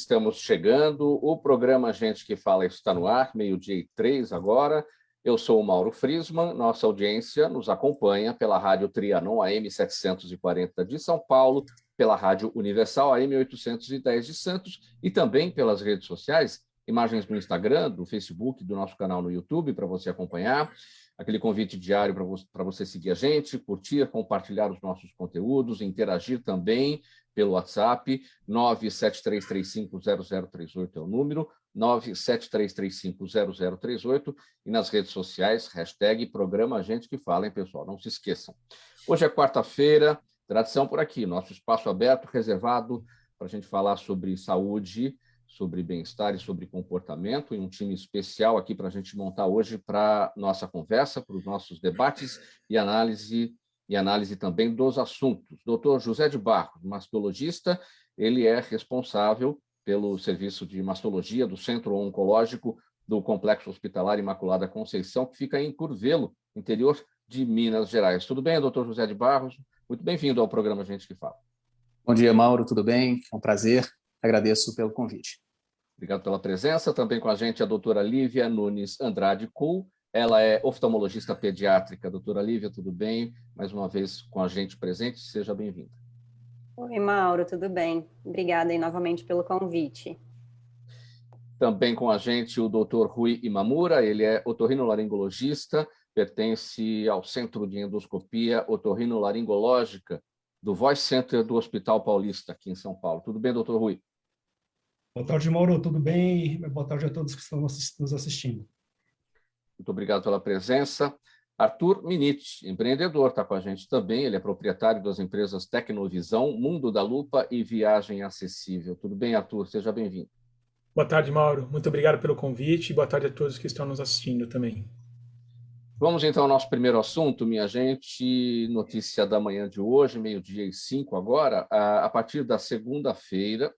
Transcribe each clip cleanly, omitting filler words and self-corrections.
estamos chegando. O programa Gente que Fala está no ar, 12h03 agora. Eu sou o Mauro Friesman, nossa audiência nos acompanha pela Rádio Trianon AM 740 de São Paulo, pela Rádio Universal AM 810 de Santos e também pelas redes sociais, imagens no Instagram, do Facebook, do nosso canal no YouTube para você acompanhar. Aquele convite diário para você seguir a gente, curtir, compartilhar os nossos conteúdos, interagir também pelo WhatsApp, 973350038 é o número, 973350038, e nas redes sociais, hashtag Programa Gente que Fala, hein, pessoal? Não se esqueçam. Hoje é quarta-feira, tradição por aqui, nosso espaço aberto, reservado para a gente falar sobre saúde, sobre bem-estar e sobre comportamento, e um time especial aqui para a gente montar hoje para nossa conversa, para os nossos debates e análise também dos assuntos. Dr. José de Barros, mastologista, ele é responsável pelo serviço de mastologia do Centro Oncológico do Complexo Hospitalar Imaculada Conceição, que fica em Curvelo, interior de Minas Gerais. Tudo bem, doutor José de Barros? Muito bem-vindo ao programa Gente que Fala. Bom dia, Mauro, tudo bem? É um prazer, agradeço pelo convite. Obrigado pela presença. Também com a gente a doutora Lívia Nunes Andrade Kuhl. Ela é oftalmologista pediátrica. Doutora Lívia, tudo bem? Mais uma vez com a gente presente, seja bem-vinda. Oi, Mauro, tudo bem? Obrigada aí novamente pelo convite. Também com a gente o doutor Rui Imamura, ele é otorrinolaringologista, pertence ao Centro de Endoscopia Otorrinolaringológica do Voice Center do Hospital Paulista, aqui em São Paulo. Tudo bem, doutor Rui? Boa tarde, Mauro, tudo bem? Boa tarde a todos que estão nos assistindo. Muito obrigado pela presença. Arthur Miniti, empreendedor, está com a gente também. Ele é proprietário das empresas Tecnovisão, Mundo da Lupa e Viagem Acessível. Tudo bem, Arthur? Seja bem-vindo. Boa tarde, Mauro. Muito obrigado pelo convite e boa tarde a todos que estão nos assistindo também. Vamos então ao nosso primeiro assunto, minha gente. Notícia da manhã de hoje, 12h05 agora. A partir da segunda-feira,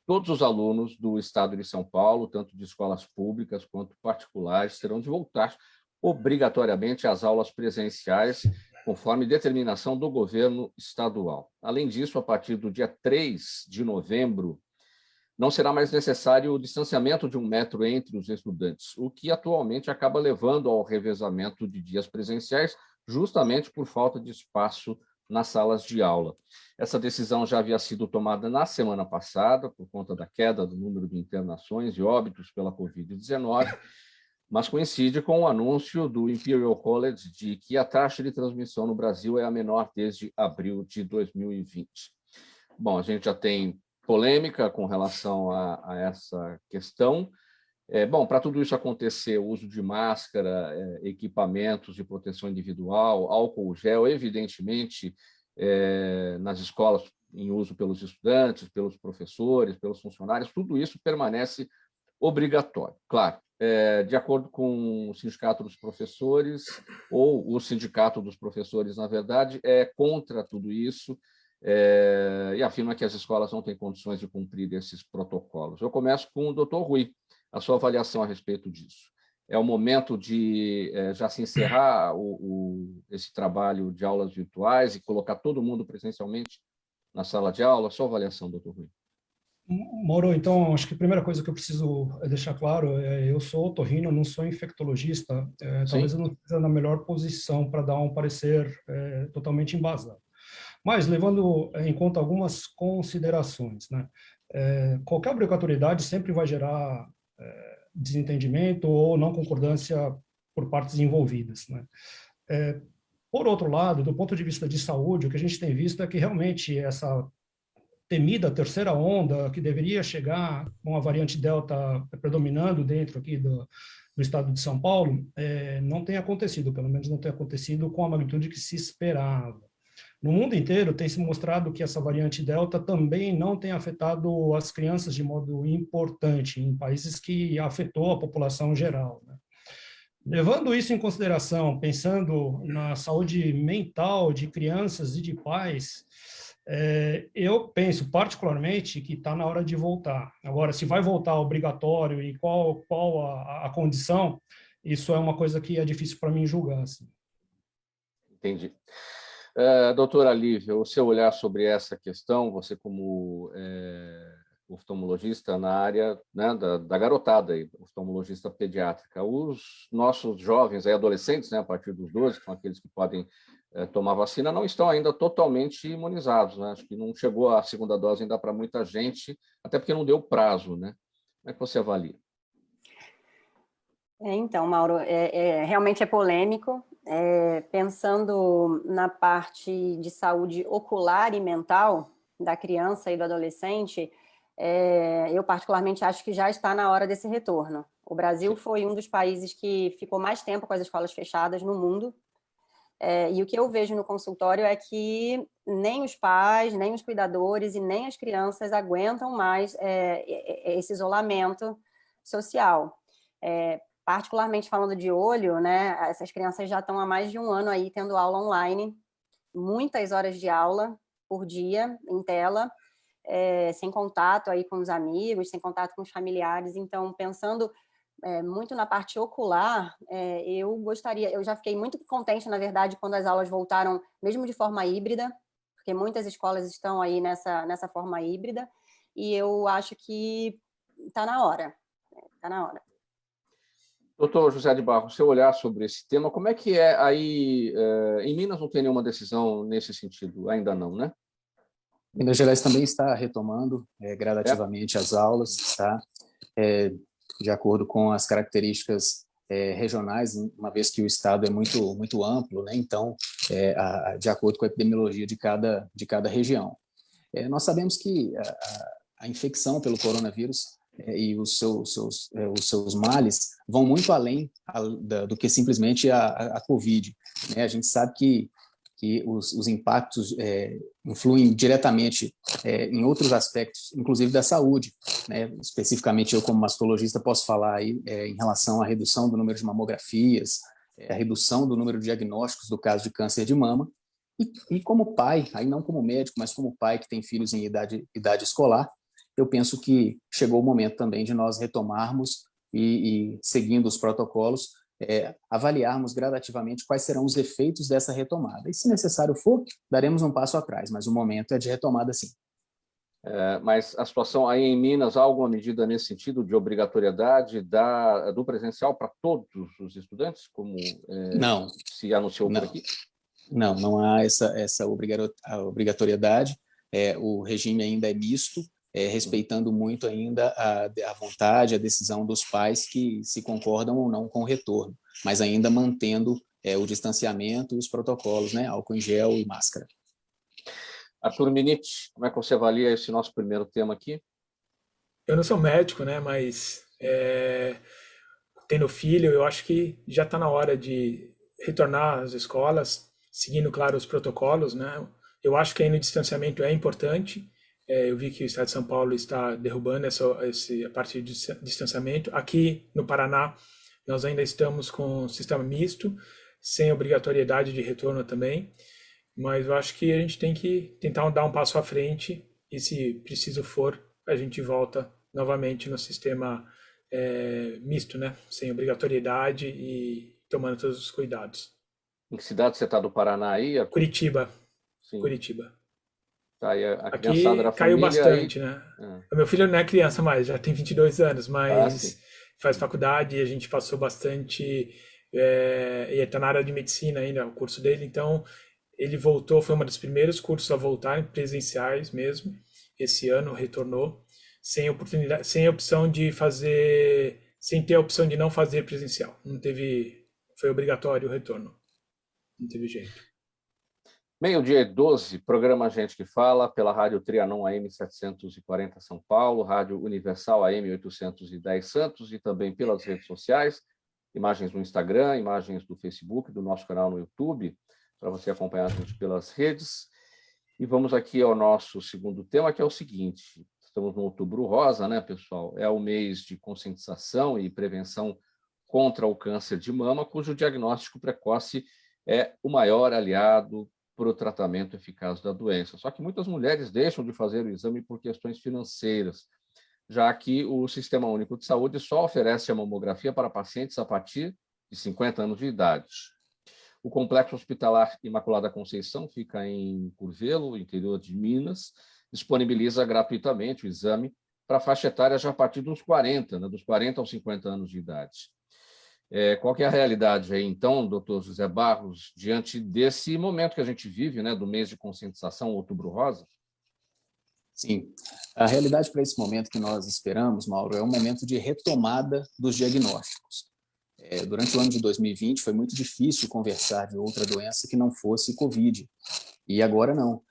todos os alunos do estado de São Paulo, tanto de escolas públicas quanto particulares, terão de voltar obrigatoriamente às aulas presenciais, conforme determinação do governo estadual. Além disso, a partir do dia 3 de novembro, não será mais necessário o distanciamento de 1 metro entre os estudantes, o que atualmente acaba levando ao revezamento de dias presenciais, justamente por falta de espaço nas salas de aula. Essa decisão já havia sido tomada na semana passada, por conta da queda do número de internações e óbitos pela Covid-19, mas coincide com o anúncio do Imperial College de que a taxa de transmissão no Brasil é a menor desde abril de 2020. Bom, a gente já tem polêmica com relação a essa questão. Bom, para tudo isso acontecer, o uso de máscara, equipamentos de proteção individual, álcool gel, evidentemente, nas escolas em uso pelos estudantes, pelos professores, pelos funcionários, tudo isso permanece obrigatório. Claro, de acordo com o Sindicato dos Professores, ou o Sindicato dos Professores, na verdade, é contra tudo isso, e afirma que as escolas não têm condições de cumprir esses protocolos. Eu começo com o doutor Rui, a sua avaliação a respeito disso. É o momento de já se encerrar esse trabalho de aulas virtuais e colocar todo mundo presencialmente na sala de aula? Sua avaliação, doutor Rui. Mauro, então, acho que a primeira coisa que eu preciso deixar claro eu sou otorrino, não sou infectologista, talvez eu não esteja na melhor posição para dar um parecer totalmente embasado. Mas, levando em conta algumas considerações, né? Qualquer obrigatoriedade sempre vai gerar desentendimento ou não concordância por partes envolvidas, né? Por outro lado, do ponto de vista de saúde, o que a gente tem visto é que realmente essa temida terceira onda, que deveria chegar com a variante Delta predominando dentro aqui do estado de São Paulo, não tem acontecido, pelo menos não tem acontecido com a magnitude que se esperava. No mundo inteiro tem se mostrado que essa variante Delta também não tem afetado as crianças de modo importante, em países que afetou a população geral, né? Levando isso em consideração, pensando na saúde mental de crianças e de pais, eu penso particularmente que está na hora de voltar. Agora, se vai voltar obrigatório e qual a condição, isso é uma coisa que é difícil para mim julgar. Assim. Entendi. Doutora Lívia, o seu olhar sobre essa questão, você como oftalmologista na área, né, da garotada, aí, oftalmologista pediátrica. Os nossos jovens, aí, adolescentes, né, a partir dos 12, que são aqueles que podem tomar vacina, não estão ainda totalmente imunizados. Né? Acho que não chegou a segunda dose ainda para muita gente, até porque não deu prazo. Né? Como é que você avalia? Então, Mauro, realmente é polêmico. Pensando na parte de saúde ocular e mental da criança e do adolescente, eu particularmente acho que já está na hora desse retorno. O Brasil foi um dos países que ficou mais tempo com as escolas fechadas no mundo, e o que eu vejo no consultório é que nem os pais, nem os cuidadores e nem as crianças aguentam mais esse isolamento social. Particularmente falando de olho, né, essas crianças já estão há mais de um ano aí tendo aula online, muitas horas de aula por dia em tela, sem contato aí com os amigos, sem contato com os familiares. Então, pensando muito na parte ocular, eu já fiquei muito contente, na verdade, quando as aulas voltaram, mesmo de forma híbrida, porque muitas escolas estão aí nessa forma híbrida, e eu acho que está na hora, está na hora. Doutor José de Barros, seu olhar sobre esse tema, como é que é aí, em Minas não tem nenhuma decisão nesse sentido, ainda não, né? Minas Gerais também está retomando gradativamente as aulas, está de acordo com as características regionais, uma vez que o estado é muito amplo, né? Então, de acordo com a epidemiologia de cada região. Nós sabemos que a infecção pelo coronavírus e os seus males vão muito além do que simplesmente a Covid. Né? A gente sabe que os impactos influem diretamente em outros aspectos, inclusive da saúde. Né? Especificamente, eu como mastologista posso falar aí, em relação à redução do número de mamografias, a redução do número de diagnósticos do caso de câncer de mama, e como pai, aí não como médico, mas como pai que tem filhos em idade escolar, eu penso que chegou o momento também de nós retomarmos e seguindo os protocolos, avaliarmos gradativamente quais serão os efeitos dessa retomada. E, se necessário for, daremos um passo atrás, mas o momento é de retomada, sim. Mas a situação aí em Minas, há alguma medida nesse sentido de obrigatoriedade do presencial para todos os estudantes, como não, se anunciou não, por aqui? Não há essa obrigatoriedade. O regime ainda é misto, respeitando muito ainda a vontade, a decisão dos pais que se concordam ou não com o retorno, mas ainda mantendo o distanciamento e os protocolos, né? Álcool em gel e máscara. Arthur Miniti, como é que você avalia esse nosso primeiro tema aqui? Eu não sou médico, né? Mas tendo filho, eu acho que já está na hora de retornar às escolas, seguindo, claro, os protocolos, né? Eu acho que ainda o distanciamento é importante. Eu vi que o Estado de São Paulo está derrubando a parte de distanciamento. Aqui no Paraná, nós ainda estamos com um sistema misto, sem obrigatoriedade de retorno também. Mas eu acho que a gente tem que tentar dar um passo à frente e, se preciso for, a gente volta novamente no sistema misto, né? Sem obrigatoriedade e tomando todos os cuidados. Em que cidade você está do Paraná aí, Arthur? Curitiba. Sim. Curitiba. Tá, e a Aqui criançada da caiu família bastante, aí... né? O meu filho não é criança mais, já tem 22 anos, mas faz faculdade e a gente passou bastante... e está na área de medicina ainda, o curso dele, então ele voltou, foi um dos primeiros cursos a voltarem presenciais mesmo, esse ano retornou, sem oportunidade, sem opção de fazer, sem ter a opção de não fazer presencial, não teve, foi obrigatório o retorno, não teve jeito. 12h, programa Gente que Fala, pela Rádio Trianon AM 740 São Paulo, Rádio Universal AM 810 Santos e também pelas redes sociais, imagens no Instagram, imagens do Facebook, do nosso canal no YouTube, para você acompanhar a gente pelas redes. E vamos aqui ao nosso segundo tema, que é o seguinte: estamos no Outubro Rosa, né, pessoal? É o mês de conscientização e prevenção contra o câncer de mama, cujo diagnóstico precoce é o maior aliado para o tratamento eficaz da doença. Só que muitas mulheres deixam de fazer o exame por questões financeiras, já que o Sistema Único de Saúde só oferece a mamografia para pacientes a partir de 50 anos de idade. O Complexo Hospitalar Imaculada Conceição fica em Curvelo, interior de Minas, disponibiliza gratuitamente o exame para a faixa etária já a partir dos 40, né, dos 40 aos 50 anos de idade. Qual que é a realidade aí, então, doutor José Barros, diante desse momento que a gente vive, né, do mês de conscientização, Outubro Rosa? Sim, a realidade para esse momento que nós esperamos, Mauro, é um momento de retomada dos diagnósticos. Durante o ano de 2020 foi muito difícil conversar de outra doença que não fosse Covid, e agora não.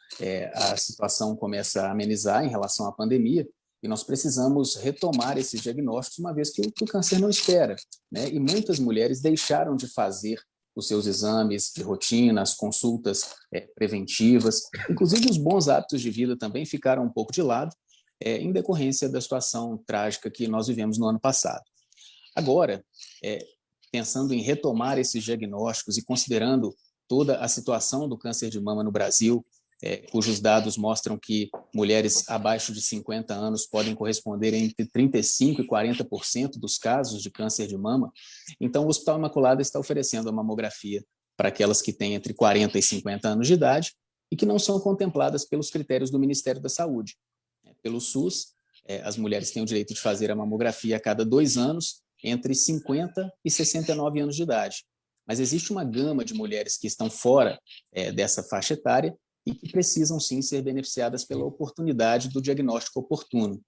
A situação começa a amenizar em relação à pandemia, e nós precisamos retomar esses diagnósticos, uma vez que o câncer não espera, né? E muitas mulheres deixaram de fazer os seus exames de rotina, as consultas preventivas, inclusive os bons hábitos de vida também ficaram um pouco de lado, em decorrência da situação trágica que nós vivemos no ano passado. Agora, pensando em retomar esses diagnósticos e considerando toda a situação do câncer de mama no Brasil, cujos dados mostram que mulheres abaixo de 50 anos podem corresponder entre 35% e 40% dos casos de câncer de mama, então o Hospital Imaculada está oferecendo a mamografia para aquelas que têm entre 40 e 50 anos de idade e que não são contempladas pelos critérios do Ministério da Saúde. Pelo SUS, as mulheres têm o direito de fazer a mamografia a cada 2 anos, entre 50 e 69 anos de idade. Mas existe uma gama de mulheres que estão fora dessa faixa etária e que precisam, sim, ser beneficiadas pela oportunidade do diagnóstico oportuno.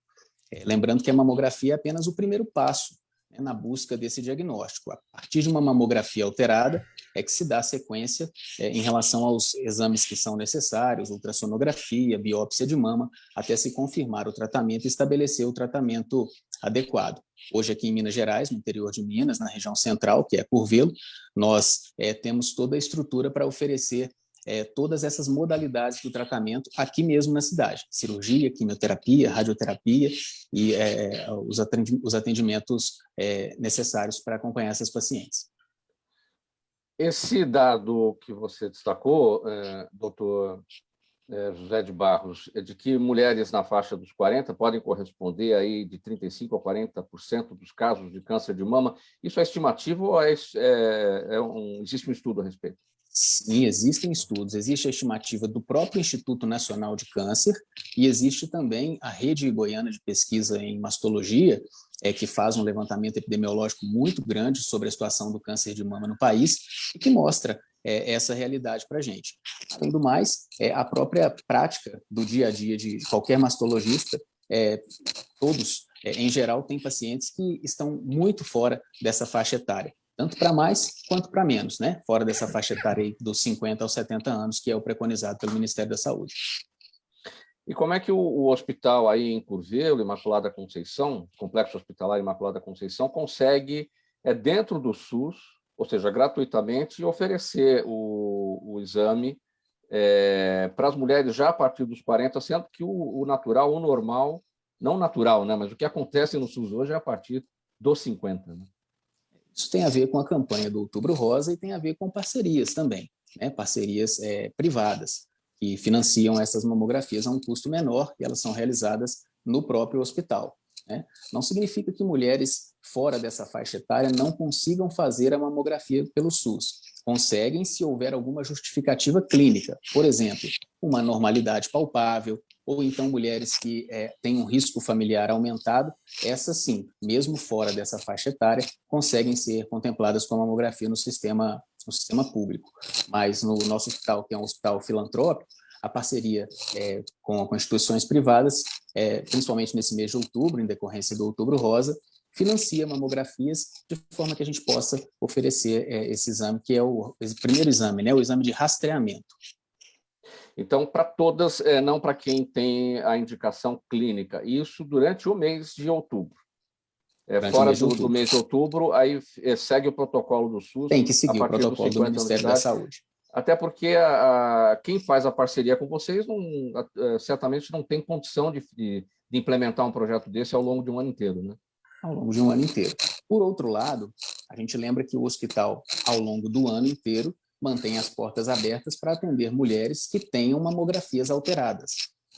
Lembrando que a mamografia é apenas o primeiro passo, né, na busca desse diagnóstico. A partir de uma mamografia alterada é que se dá sequência em relação aos exames que são necessários, ultrassonografia, biópsia de mama, até se confirmar o tratamento e estabelecer o tratamento adequado. Hoje aqui em Minas Gerais, no interior de Minas, na região central, que é Curvelo, nós temos toda a estrutura para oferecer todas essas modalidades do tratamento aqui mesmo na cidade. Cirurgia, quimioterapia, radioterapia e os atendimentos necessários para acompanhar essas pacientes. Esse dado que você destacou, doutor José de Barros, é de que mulheres na faixa dos 40 podem corresponder aí de 35% a 40% dos casos de câncer de mama. Isso é estimativo ou existe um estudo a respeito? Sim, existem estudos. Existe a estimativa do próprio Instituto Nacional de Câncer e existe também a Rede Goiana de Pesquisa em Mastologia, que faz um levantamento epidemiológico muito grande sobre a situação do câncer de mama no país e que mostra essa realidade para a gente. Além do mais, a própria prática do dia a dia de qualquer mastologista, todos, em geral, têm pacientes que estão muito fora dessa faixa etária, tanto para mais quanto para menos, né? Fora dessa faixa etária aí dos 50 aos 70 anos, que é o preconizado pelo Ministério da Saúde. E como é que o hospital aí em Curvelo, Imaculada Conceição, Complexo Hospitalar Imaculada Conceição, consegue, dentro do SUS, ou seja, gratuitamente, oferecer o exame para as mulheres já a partir dos 40, sendo que o natural, o normal, não natural, né? Mas o que acontece no SUS hoje é a partir dos 50, né? Isso tem a ver com a campanha do Outubro Rosa e tem a ver com parcerias também, né? Parcerias privadas, que financiam essas mamografias a um custo menor e elas são realizadas no próprio hospital, né? Não significa que mulheres fora dessa faixa etária não consigam fazer a mamografia pelo SUS. Conseguem se houver alguma justificativa clínica, por exemplo, uma normalidade palpável, ou então mulheres que têm um risco familiar aumentado, essas sim, mesmo fora dessa faixa etária, conseguem ser contempladas com a mamografia no sistema público. Mas no nosso hospital, que é um hospital filantrópico, a parceria com instituições privadas, principalmente nesse mês de outubro, em decorrência do Outubro Rosa, financia mamografias de forma que a gente possa oferecer esse exame, que é o primeiro exame, né, o exame de rastreamento. Então, para todas, não para quem tem a indicação clínica. Isso durante o mês de outubro. Fora do mês de outubro, aí segue o protocolo do SUS. Tem que seguir o protocolo do Ministério da Saúde. Até porque quem faz a parceria com vocês certamente não tem condição de implementar um projeto desse ao longo de um ano inteiro, né? Ao longo de um ano inteiro. Por outro lado, a gente lembra que o hospital, ao longo do ano inteiro, mantém as portas abertas para atender mulheres que tenham mamografias alteradas.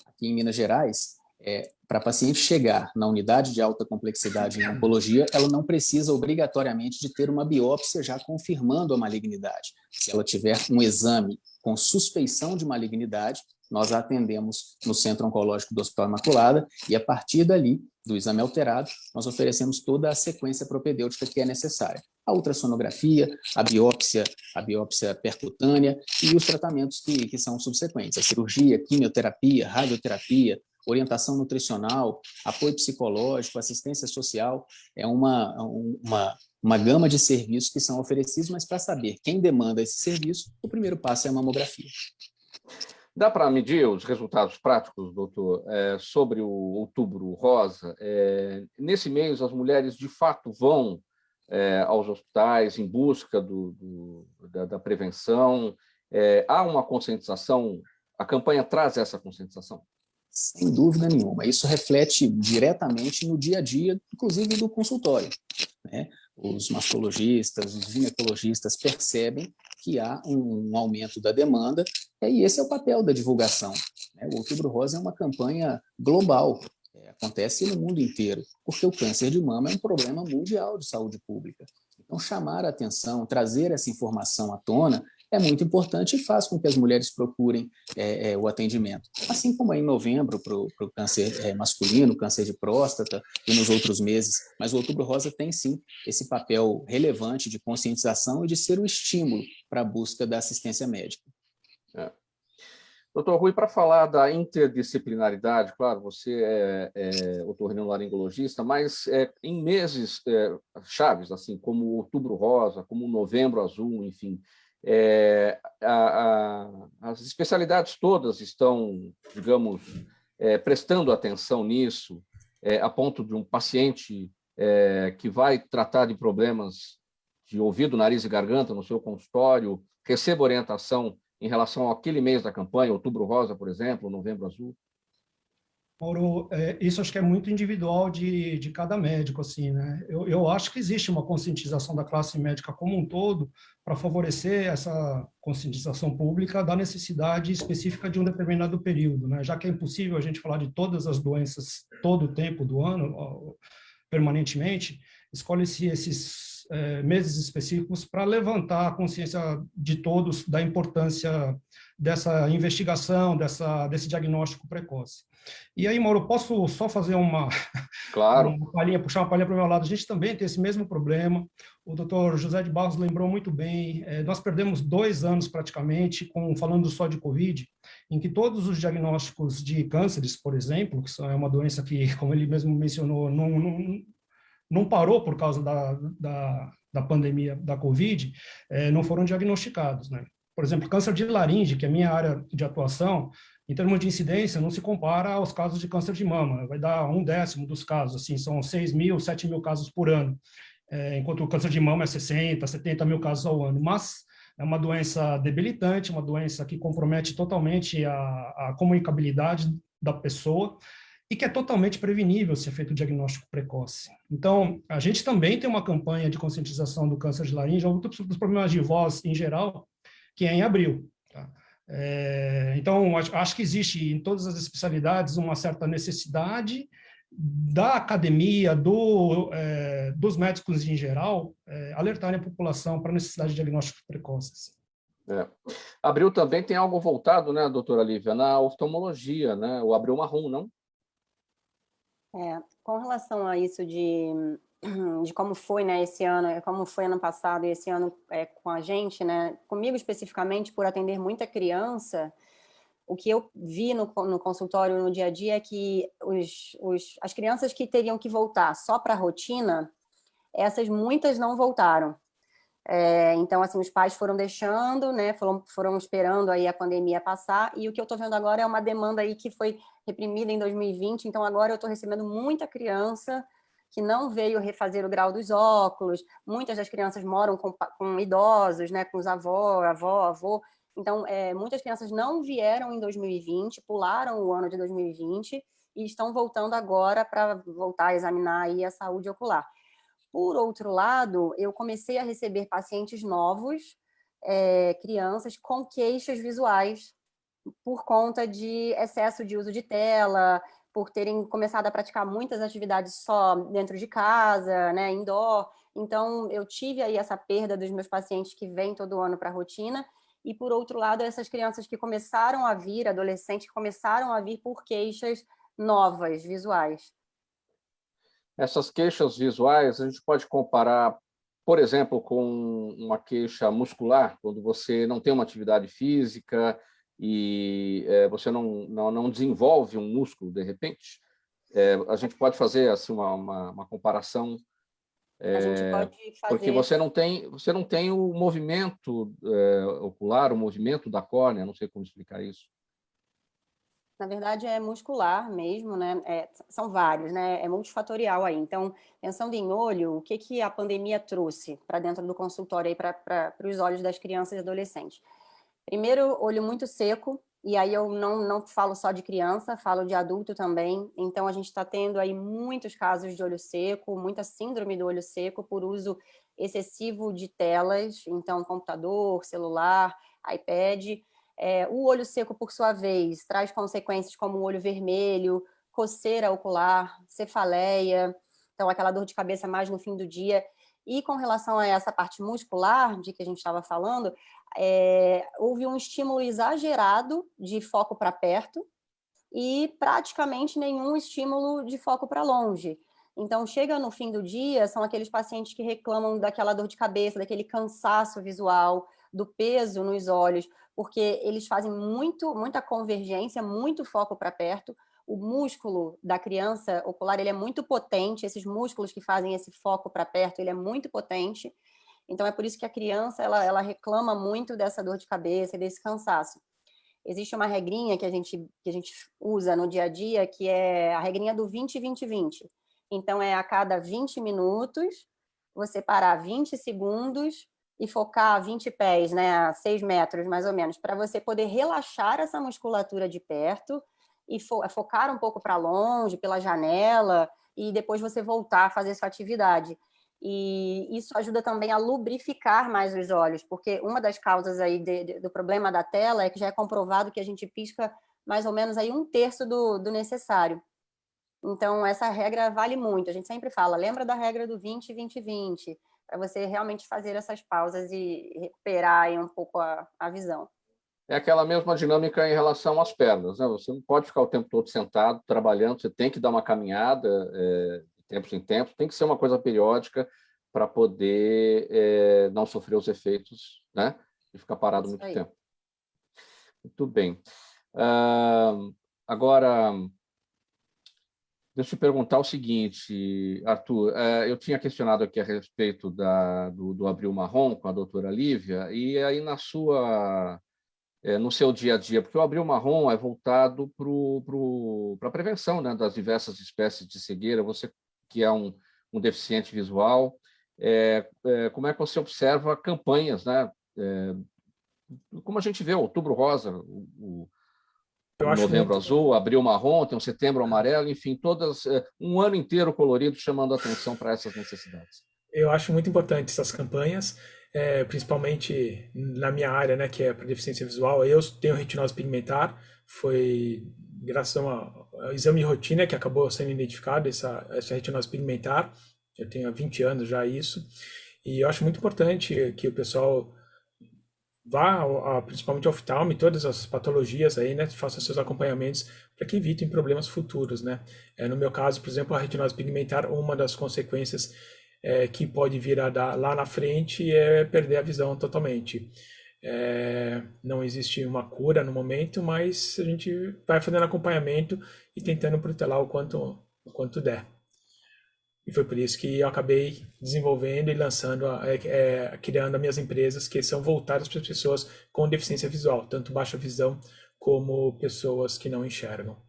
Aqui em Minas Gerais, para a paciente chegar na unidade de alta complexidade em oncologia, ela não precisa obrigatoriamente de ter uma biópsia já confirmando a malignidade. Se ela tiver um exame com suspeição de malignidade, nós a atendemos no Centro Oncológico do Hospital Imaculada e, a partir dali, do exame alterado, nós oferecemos toda a sequência propedêutica que é necessária. A ultrassonografia, a biópsia percutânea e os tratamentos que são subsequentes. A cirurgia, quimioterapia, radioterapia, orientação nutricional, apoio psicológico, assistência social, é uma gama de serviços que são oferecidos, mas para saber quem demanda esse serviço, o primeiro passo é a mamografia. Dá para medir os resultados práticos, doutor, sobre o Outubro Rosa? Nesse mês, as mulheres, de fato, vão aos hospitais em busca da prevenção? Há uma conscientização? A campanha traz essa conscientização? Sem dúvida nenhuma. Isso reflete diretamente no dia a dia, inclusive do consultório, né? Os mastologistas, os ginecologistas percebem que há um aumento da demanda, e esse é o papel da divulgação, né? O Outubro Rosa é uma campanha global, acontece no mundo inteiro, porque o câncer de mama é um problema mundial de saúde pública. Então, chamar a atenção, trazer essa informação à tona é muito importante e faz com que as mulheres procurem o atendimento. Assim como em novembro para o câncer masculino, câncer de próstata e nos outros meses. Mas o Outubro Rosa tem, sim, esse papel relevante de conscientização e de ser um estímulo para a busca da assistência médica. Doutor Rui, para falar da interdisciplinaridade, claro, você é otorrinolaringologista, mas em meses chaves, assim, como o Outubro Rosa, como o Novembro Azul, enfim, as especialidades todas estão, digamos, prestando atenção nisso, a ponto de um paciente que vai tratar de problemas de ouvido, nariz e garganta no seu consultório, receba orientação em relação àquele mês da campanha, Outubro Rosa, por exemplo, Novembro Azul? Mauro, isso acho que é muito individual de cada médico, assim, né? Eu acho que existe uma conscientização da classe médica como um todo para favorecer essa conscientização pública da necessidade específica de um determinado período, né? Já que é impossível a gente falar de todas as doenças todo o tempo do ano, permanentemente, escolhe-se esses meses específicos para levantar a consciência de todos da importância dessa investigação, desse diagnóstico precoce. E aí, Mauro, posso só fazer Claro. puxar uma palhinha para o meu lado? A gente também tem esse mesmo problema. O doutor José de Barros lembrou muito bem. Nós perdemos 2 anos praticamente, falando só de Covid, em que todos os diagnósticos de cânceres, por exemplo, que é uma doença que, como ele mesmo mencionou, não parou por causa da pandemia da Covid, não foram diagnosticados, né? Por exemplo, câncer de laringe, que é a minha área de atuação, em termos de incidência, não se compara aos casos de câncer de mama. Vai dar 1/10 dos casos, assim, são 6.000, 7.000 casos por ano, enquanto o câncer de mama é 60, 70 mil casos ao ano. Mas é uma doença debilitante, uma doença que compromete totalmente a comunicabilidade da pessoa, e que é totalmente prevenível se é feito o diagnóstico precoce. Então, a gente também tem uma campanha de conscientização do câncer de laringe, ou dos problemas de voz em geral, que é em abril. Tá? Então, acho que existe em todas as especialidades uma certa necessidade da academia, dos médicos em geral, alertarem a população para a necessidade de diagnósticos precoces. Abril também tem algo voltado, né, doutora Lívia, na oftalmologia, né? O Abril Marrom, não? Com relação a isso de como foi, né, esse ano, como foi ano passado e esse ano com a gente, né, comigo especificamente, por atender muita criança, o que eu vi no consultório no dia a dia é que as crianças que teriam que voltar só para a rotina, essas muitas não voltaram. Então, assim, os pais foram deixando, né, foram esperando aí a pandemia passar, e o que eu estou vendo agora é uma demanda aí que foi reprimida em 2020, então agora eu estou recebendo muita criança que não veio refazer o grau dos óculos, muitas das crianças moram com idosos, né, com os avô, então muitas crianças não vieram em 2020, pularam o ano de 2020 e estão voltando agora para voltar a examinar aí a saúde ocular. Por outro lado, eu comecei a receber pacientes novos, crianças com queixas visuais, por conta de excesso de uso de tela, por terem começado a praticar muitas atividades só dentro de casa, né, indoor. Então, eu tive aí essa perda dos meus pacientes que vêm todo ano para a rotina, e, por outro lado, essas crianças que começaram a vir, adolescentes que começaram a vir por queixas novas, visuais. Essas queixas visuais, a gente pode comparar, por exemplo, com uma queixa muscular, quando você não tem uma atividade física e você não desenvolve um músculo de repente. A gente pode fazer assim, uma comparação, a gente pode fazer... porque você não tem o movimento ocular, o movimento da córnea, não sei como explicar isso. Na verdade, é muscular mesmo, né? São vários, né? É multifatorial aí. Então, pensando em olho, o que a pandemia trouxe para dentro do consultório aí para os olhos das crianças e adolescentes? Primeiro, olho muito seco, e aí eu não falo só de criança, falo de adulto também. Então, a gente está tendo aí muitos casos de olho seco, muita síndrome do olho seco por uso excessivo de telas, então computador, celular, iPad. O olho seco, por sua vez, traz consequências como o olho vermelho, coceira ocular, cefaleia, então aquela dor de cabeça mais no fim do dia. E com relação a essa parte muscular, de que a gente estava falando, houve um estímulo exagerado de foco para perto e praticamente nenhum estímulo de foco para longe. Então, chega no fim do dia, são aqueles pacientes que reclamam daquela dor de cabeça, daquele cansaço visual, do peso nos olhos, porque eles fazem muita convergência, muito foco para perto. O músculo da criança ocular, ele é muito potente, esses músculos que fazem esse foco para perto, ele é muito potente. Então, é por isso que a criança, ela reclama muito dessa dor de cabeça e desse cansaço. Existe uma regrinha que a gente usa no dia a dia, que é a regrinha do 20-20-20. Então, a cada 20 minutos, você parar 20 segundos e focar 20 pés, né, a 6 metros, mais ou menos, para você poder relaxar essa musculatura de perto e focar um pouco para longe, pela janela, e depois você voltar a fazer sua atividade. E isso ajuda também a lubrificar mais os olhos, porque uma das causas aí do problema da tela é que já é comprovado que a gente pisca mais ou menos aí 1/3 do necessário. Então, essa regra vale muito. A gente sempre fala, lembra da regra do 20-20-20, para você realmente fazer essas pausas e recuperar aí um pouco a visão. É aquela mesma dinâmica em relação às pernas, né? Você não pode ficar o tempo todo sentado, trabalhando, você tem que dar uma caminhada de tempos em tempos, tem que ser uma coisa periódica para poder não sofrer os efeitos, né? De ficar parado muito tempo. Muito bem. Agora, deixa eu te perguntar o seguinte, Arthur, eu tinha questionado aqui a respeito do Abril Marrom com a doutora Lívia, e aí no seu dia a dia, porque o Abril Marrom é voltado para a prevenção, né, das diversas espécies de cegueira, você que é um deficiente visual, como é que você observa campanhas, né, como a gente vê o Outubro Rosa, o Novembro Azul, Abril Marrom, tem o Setembro Amarelo, enfim, todas, um ano inteiro colorido chamando a atenção para essas necessidades. Eu acho muito importante essas campanhas, principalmente na minha área, né, que é para deficiência visual. Eu tenho retinose pigmentar, foi graças ao exame de rotina que acabou sendo identificado essa retinose pigmentar. Eu tenho há 20 anos já isso, e eu acho muito importante que o pessoal vá principalmente ao oftalmo e todas as patologias aí, né, faça seus acompanhamentos para que evitem problemas futuros, né. No meu caso, por exemplo, a retinose pigmentar, uma das consequências que pode vir a dar lá na frente é perder a visão totalmente. Não existe uma cura no momento, mas a gente vai fazendo acompanhamento e tentando protelar o quanto der. E foi por isso que eu acabei desenvolvendo e lançando, criando as minhas empresas que são voltadas para as pessoas com deficiência visual, tanto baixa visão como pessoas que não enxergam.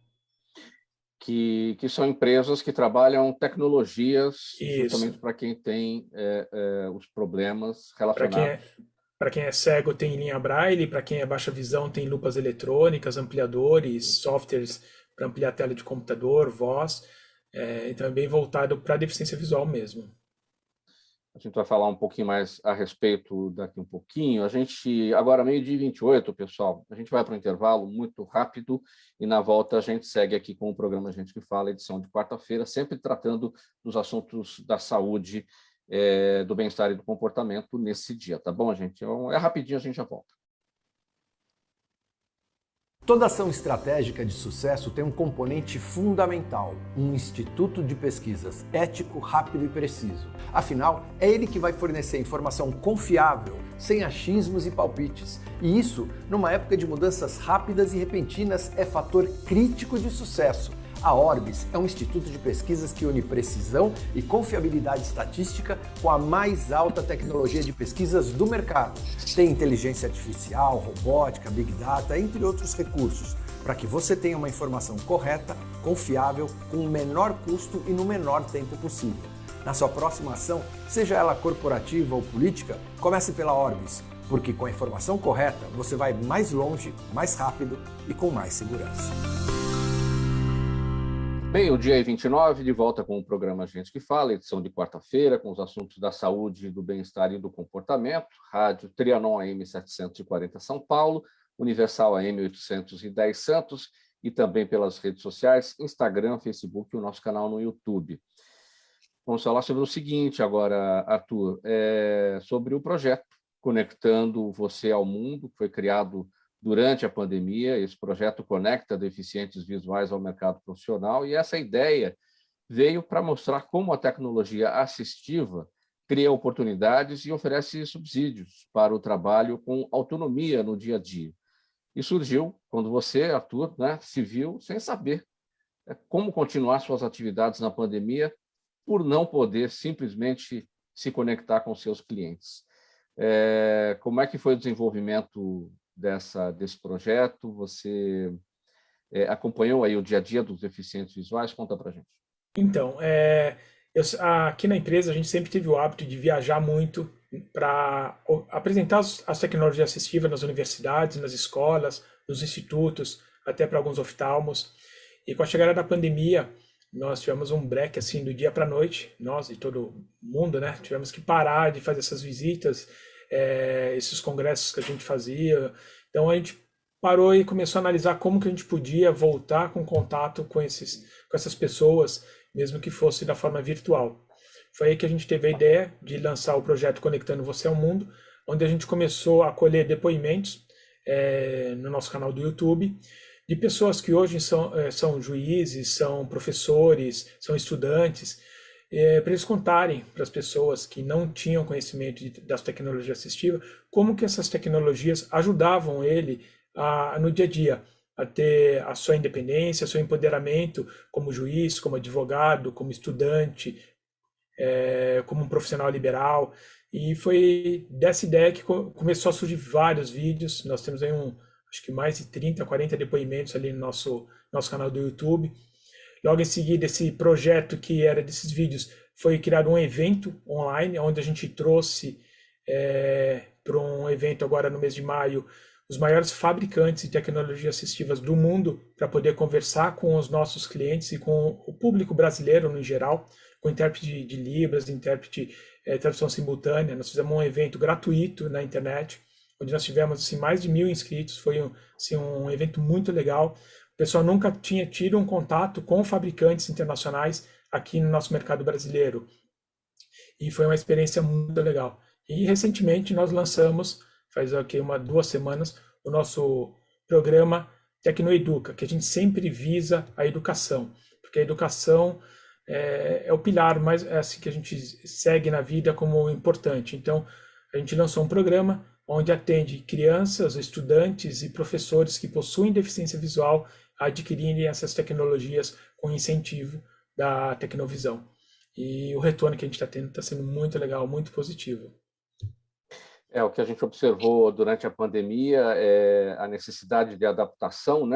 Que são empresas que trabalham tecnologias justamente para quem tem os problemas relacionados. Para quem é cego tem linha Braille, para quem é baixa visão tem lupas eletrônicas, ampliadores, softwares para ampliar a tela de computador, voz. Então é bem voltado para a deficiência visual mesmo. A gente vai falar um pouquinho mais a respeito daqui um pouquinho. A gente, agora 12h28, pessoal, a gente vai para um intervalo muito rápido e na volta a gente segue aqui com o programa Gente que Fala, edição de quarta-feira, sempre tratando dos assuntos da saúde, do bem-estar e do comportamento nesse dia, tá bom, gente? Então, rapidinho, a gente já volta. Toda ação estratégica de sucesso tem um componente fundamental, um instituto de pesquisas ético, rápido e preciso. Afinal, é ele que vai fornecer informação confiável, sem achismos e palpites. E isso, numa época de mudanças rápidas e repentinas, é fator crítico de sucesso. A Orbis é um instituto de pesquisas que une precisão e confiabilidade estatística com a mais alta tecnologia de pesquisas do mercado. Tem inteligência artificial, robótica, big data, entre outros recursos, para que você tenha uma informação correta, confiável, com o menor custo e no menor tempo possível. Na sua próxima ação, seja ela corporativa ou política, comece pela Orbis, porque com a informação correta você vai mais longe, mais rápido e com mais segurança. Bem, o dia é 29, de volta com o programa Gente que Fala, edição de quarta-feira, com os assuntos da saúde, do bem-estar e do comportamento. Rádio Trianon AM 740 São Paulo, Universal AM 810 Santos e também pelas redes sociais, Instagram, Facebook e o nosso canal no YouTube. Vamos falar sobre o seguinte agora, Arthur, sobre o projeto Conectando Você ao Mundo, que foi criado durante a pandemia. Esse projeto conecta deficientes visuais ao mercado profissional e essa ideia veio para mostrar como a tecnologia assistiva cria oportunidades e oferece subsídios para o trabalho com autonomia no dia a dia. E surgiu quando você, Arthur, se viu sem saber como continuar suas atividades na pandemia por não poder simplesmente se conectar com seus clientes. Como é que foi o desenvolvimento desse projeto? Você acompanhou aí o dia a dia dos deficientes visuais? Conta para a gente. Então, aqui na empresa a gente sempre teve o hábito de viajar muito para apresentar as tecnologias assistivas nas universidades, nas escolas, nos institutos, até para alguns oftalmos. E com a chegada da pandemia, nós tivemos um break assim do dia para a noite, nós e todo mundo, tivemos que parar de fazer essas visitas, esses congressos que a gente fazia. Então a gente parou e começou a analisar como que a gente podia voltar com contato com essas pessoas, mesmo que fosse da forma virtual. Foi aí que a gente teve a ideia de lançar o projeto Conectando Você ao Mundo, onde a gente começou a colher depoimentos no nosso canal do YouTube, de pessoas que hoje são juízes, são professores, são estudantes, para eles contarem para as pessoas que não tinham conhecimento das tecnologias assistivas, como que essas tecnologias ajudavam ele no dia a dia, a ter a sua independência, seu empoderamento como juiz, como advogado, como estudante, como um profissional liberal. E foi dessa ideia que começou a surgir vários vídeos. Nós temos aí acho que mais de 30, 40 depoimentos ali no nosso canal do YouTube. Logo em seguida, esse projeto que era desses vídeos, foi criado um evento online, onde a gente trouxe para um evento agora no mês de maio, os maiores fabricantes de tecnologias assistivas do mundo, para poder conversar com os nossos clientes e com o público brasileiro no geral, com intérprete de Libras, intérprete tradução simultânea. Nós fizemos um evento gratuito na internet, onde nós tivemos assim, mais de 1.000 inscritos. Foi assim, um evento muito legal. O pessoal nunca tinha tido um contato com fabricantes internacionais aqui no nosso mercado brasileiro. E foi uma experiência muito legal. E recentemente nós lançamos, faz 2 semanas, o nosso programa Tecnoeduca, que a gente sempre visa a educação, porque a educação é o pilar mais assim, que a gente segue na vida como importante. Então, a gente lançou um programa onde atende crianças, estudantes e professores que possuem deficiência visual a adquirirem essas tecnologias com incentivo da Tecnovisão. E o retorno que a gente está tendo está sendo muito legal, muito positivo. O que a gente observou durante a pandemia é a necessidade de adaptação,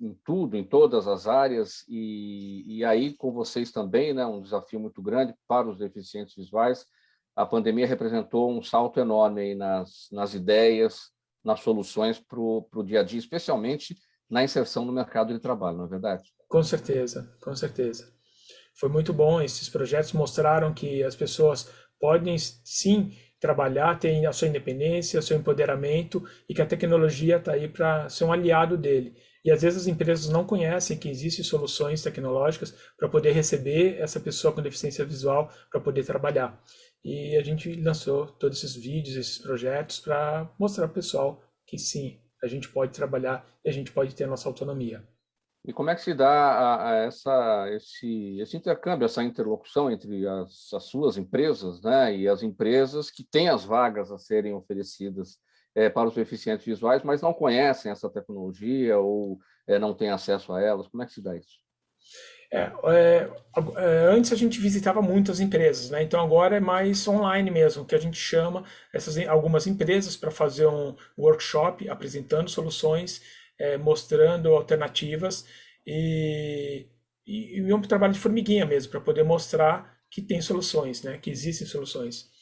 em tudo, em todas as áreas, e aí com vocês também, um desafio muito grande para os deficientes visuais. A pandemia representou um salto enorme aí nas ideias, nas soluções para o dia a dia, especialmente na inserção no mercado de trabalho, não é verdade? Com certeza, com certeza. Foi muito bom, esses projetos mostraram que as pessoas podem sim trabalhar, ter a sua independência, o seu empoderamento, e que a tecnologia está aí para ser um aliado dele. E às vezes as empresas não conhecem que existem soluções tecnológicas para poder receber essa pessoa com deficiência visual para poder trabalhar. E a gente lançou todos esses vídeos, esses projetos para mostrar para o pessoal que sim, a gente pode trabalhar e a gente pode ter a nossa autonomia. E como é que se dá esse intercâmbio, essa interlocução entre as suas empresas, né, e as empresas que têm as vagas a serem oferecidas para os deficientes visuais, mas não conhecem essa tecnologia ou não têm acesso a elas? Como é que se dá isso? Antes a gente visitava muitas empresas, né? Então agora é mais online mesmo, que a gente chama algumas empresas para fazer um workshop apresentando soluções, mostrando alternativas e um trabalho de formiguinha mesmo, para poder mostrar que tem soluções, né? Que existem soluções.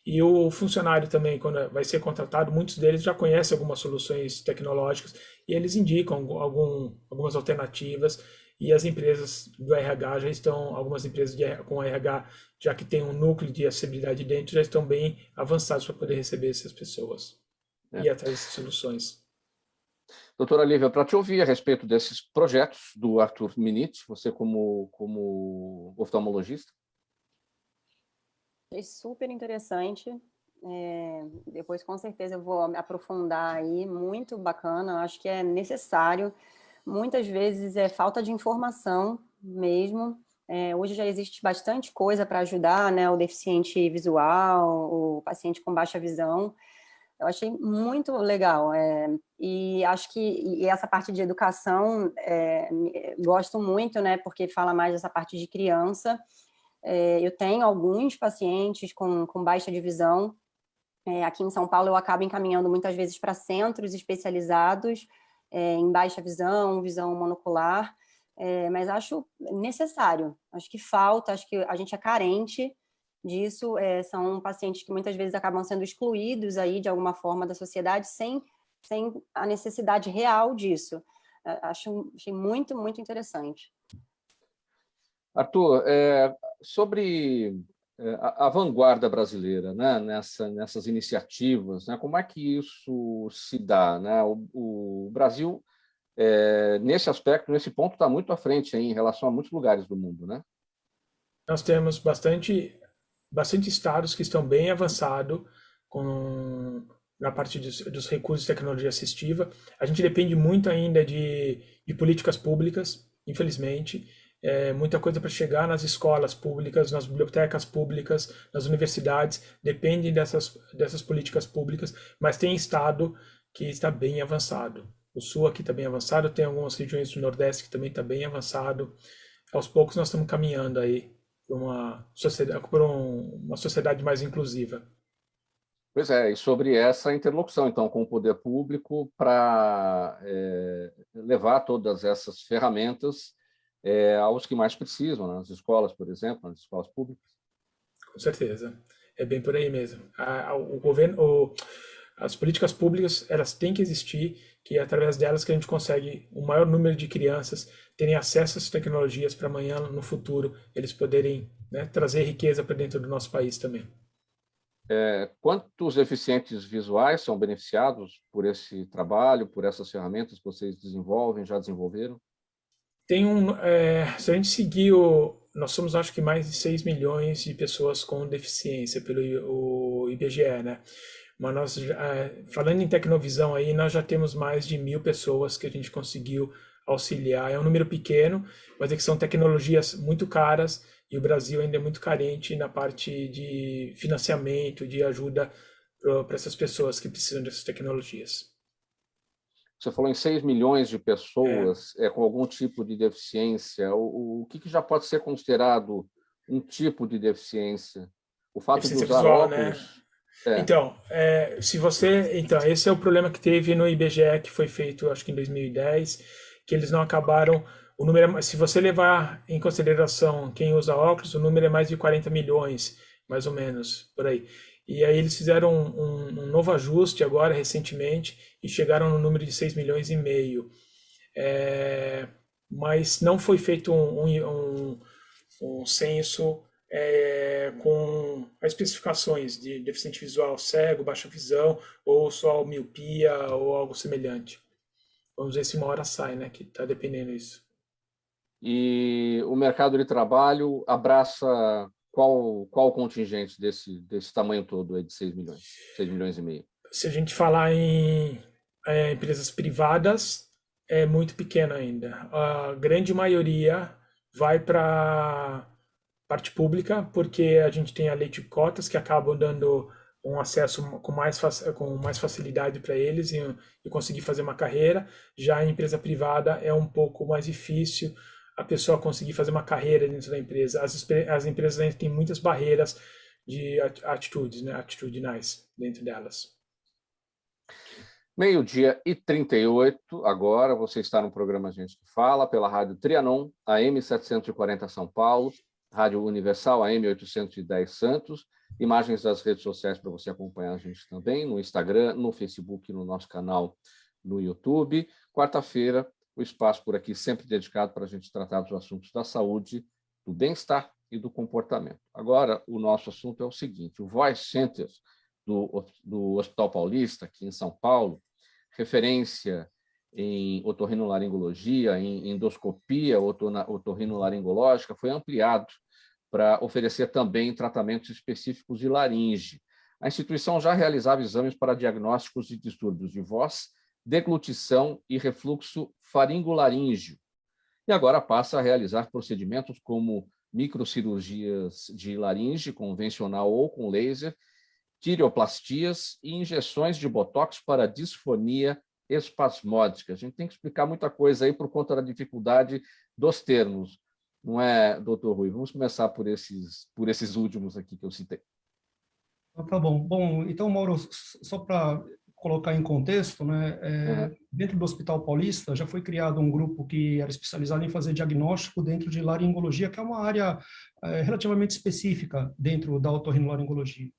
E o funcionário também, quando vai ser contratado, muitos deles já conhecem algumas soluções tecnológicas e eles indicam algumas alternativas. E as empresas do RH já estão, algumas empresas com RH, já que tem um núcleo de acessibilidade dentro, já estão bem avançados para poder receber essas pessoas e atrás dessas soluções. Doutora Lívia, para te ouvir a respeito desses projetos do Arthur Minit, você como oftalmologista. É super interessante. Depois, com certeza, eu vou me aprofundar aí. Muito bacana, acho que é necessário. Muitas vezes é falta de informação mesmo. Hoje já existe bastante coisa para ajudar, né, o deficiente visual, o paciente com baixa visão. Eu achei muito legal. E acho que essa parte de educação, gosto muito, né, porque fala mais dessa parte de criança. Eu tenho alguns pacientes com baixa de visão. Aqui em São Paulo, eu acabo encaminhando muitas vezes para centros especializados em baixa visão, visão monocular, mas acho necessário, acho que falta, acho que a gente é carente disso, são pacientes que muitas vezes acabam sendo excluídos aí de alguma forma da sociedade sem a necessidade real disso. Achei muito, muito interessante. Arthur, sobre a vanguarda brasileira, né, nessas iniciativas, né, como é que isso se dá? Né? O Brasil, nesse aspecto, nesse ponto, está muito à frente em relação a muitos lugares do mundo, né? Nós temos bastante estados que estão bem avançados na parte dos recursos de tecnologia assistiva. A gente depende muito ainda de políticas públicas, infelizmente. Muita coisa para chegar nas escolas públicas, nas bibliotecas públicas, nas universidades, depende dessas políticas públicas, mas tem estado que está bem avançado. O Sul aqui está bem avançado, tem algumas regiões do Nordeste que também está bem avançado. Aos poucos nós estamos caminhando aí para uma sociedade mais inclusiva. Pois é, e sobre essa interlocução, então, com o poder público para levar todas essas ferramentas aos que mais precisam, nas escolas, por exemplo, nas escolas públicas. Com certeza, é bem por aí mesmo. O governo, as políticas públicas, elas têm que existir, que é através delas que a gente consegue o maior número de crianças terem acesso às tecnologias para amanhã, no futuro, eles poderem, né, trazer riqueza para dentro do nosso país também. Quantos deficientes visuais são beneficiados por esse trabalho, por essas ferramentas que vocês desenvolvem, já desenvolveram? Se a gente seguir nós somos, acho que, mais de 6 milhões de pessoas com deficiência pelo IBGE, né? Mas nós, falando em tecnovisão aí, nós já temos mais de 1.000 pessoas que a gente conseguiu auxiliar. É um número pequeno, mas que são tecnologias muito caras e o Brasil ainda é muito carente na parte de financiamento, de ajuda para essas pessoas que precisam dessas tecnologias. Você falou em 6 milhões de pessoas com algum tipo de deficiência. O que já pode ser considerado um tipo de deficiência? O fato de usar visual, óculos? Né? Então, esse é o problema que teve no IBGE, que foi feito, acho que em 2010, que eles não acabaram. O número, se você levar em consideração quem usa óculos, o número é mais de 40 milhões, mais ou menos, por aí. E aí eles fizeram um novo ajuste agora, recentemente, e chegaram no número de 6 milhões e meio. Mas não foi feito um censo com especificações de deficiente visual cego, baixa visão, ou só miopia, ou algo semelhante. Vamos ver se uma hora sai, né? Que está dependendo disso. E o mercado de trabalho abraça qual contingente desse tamanho todo aí de 6 milhões e meio? Se a gente falar em empresas privadas é muito pequeno ainda. A grande maioria vai para parte pública, porque a gente tem a lei de cotas que acabam dando um acesso com mais facilidade para eles e conseguir fazer uma carreira. Já a empresa privada é um pouco mais difícil a pessoa conseguir fazer uma carreira dentro da empresa. As empresas ainda têm muitas barreiras de atitudes, né, atitudinais dentro delas. 12h38, agora você está no programa Gente que Fala, pela Rádio Trianon, AM 740 São Paulo, Rádio Universal, AM 810 Santos, imagens das redes sociais para você acompanhar a gente também, no Instagram, no Facebook, no nosso canal no YouTube. Quarta-feira, o espaço por aqui sempre dedicado para a gente tratar dos assuntos da saúde, do bem-estar e do comportamento. Agora, o nosso assunto é o seguinte, o Voice Center do Hospital Paulista, aqui em São Paulo, referência em otorrinolaringologia, em endoscopia otorrinolaringológica, foi ampliado para oferecer também tratamentos específicos de laringe. A instituição já realizava exames para diagnósticos de distúrbios de voz, deglutição e refluxo faringolaríngeo. E agora passa a realizar procedimentos como microcirurgias de laringe convencional ou com laser, tireoplastias e injeções de botox para disfonia espasmódica. A gente tem que explicar muita coisa aí por conta da dificuldade dos termos, não é, doutor Rui? Vamos começar por esses últimos aqui que eu citei. Tá bom. Bom, então, Mauro, só para colocar em contexto, né, dentro do Hospital Paulista já foi criado um grupo que era especializado em fazer diagnóstico dentro de laringologia, que é uma área relativamente específica dentro da otorrinolaringologia.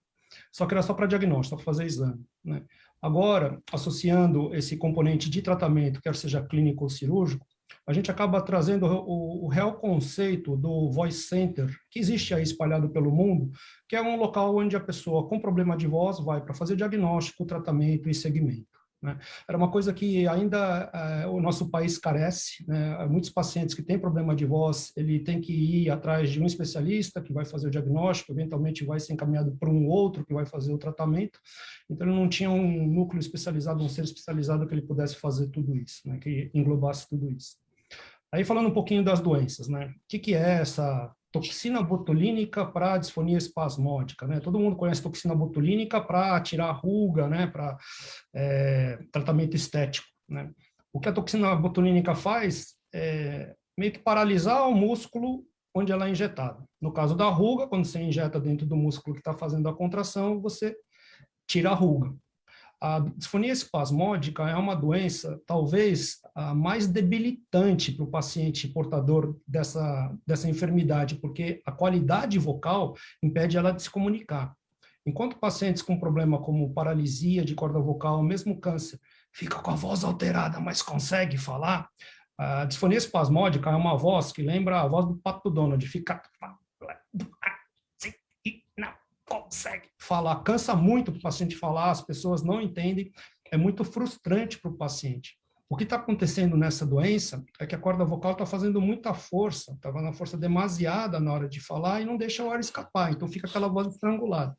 Só que era só para diagnóstico, para fazer exame, né? Agora, associando esse componente de tratamento, quer seja clínico ou cirúrgico, a gente acaba trazendo o real conceito do Voice Center, que existe aí espalhado pelo mundo, que é um local onde a pessoa com problema de voz vai para fazer diagnóstico, tratamento e segmento, né? Era uma coisa que ainda o nosso país carece, né? Muitos pacientes que têm problema de voz, ele tem que ir atrás de um especialista que vai fazer o diagnóstico, eventualmente vai ser encaminhado para um outro que vai fazer o tratamento. Então, ele não tinha um núcleo especializado, um ser especializado que ele pudesse fazer tudo isso, né? Que englobasse tudo isso. Aí, falando um pouquinho das doenças, né? O que é essa toxina botulínica para disfonia espasmódica, né? Todo mundo conhece toxina botulínica para tirar ruga, né? Para tratamento estético, né? O que a toxina botulínica faz é meio que paralisar o músculo onde ela é injetada. No caso da ruga, quando você injeta dentro do músculo que está fazendo a contração, você tira a ruga. A disfonia espasmódica é uma doença, talvez, a mais debilitante para o paciente portador dessa enfermidade, porque a qualidade vocal impede ela de se comunicar. Enquanto pacientes com problema como paralisia de corda vocal, mesmo câncer, fica com a voz alterada, mas consegue falar, a disfonia espasmódica é uma voz que lembra a voz do Pato Donald, fica... não consegue falar, cansa muito para o paciente falar, as pessoas não entendem, é muito frustrante para o paciente. O que está acontecendo nessa doença é que a corda vocal está fazendo muita força, está fazendo uma força demasiada na hora de falar e não deixa o ar escapar, então fica aquela voz estrangulada.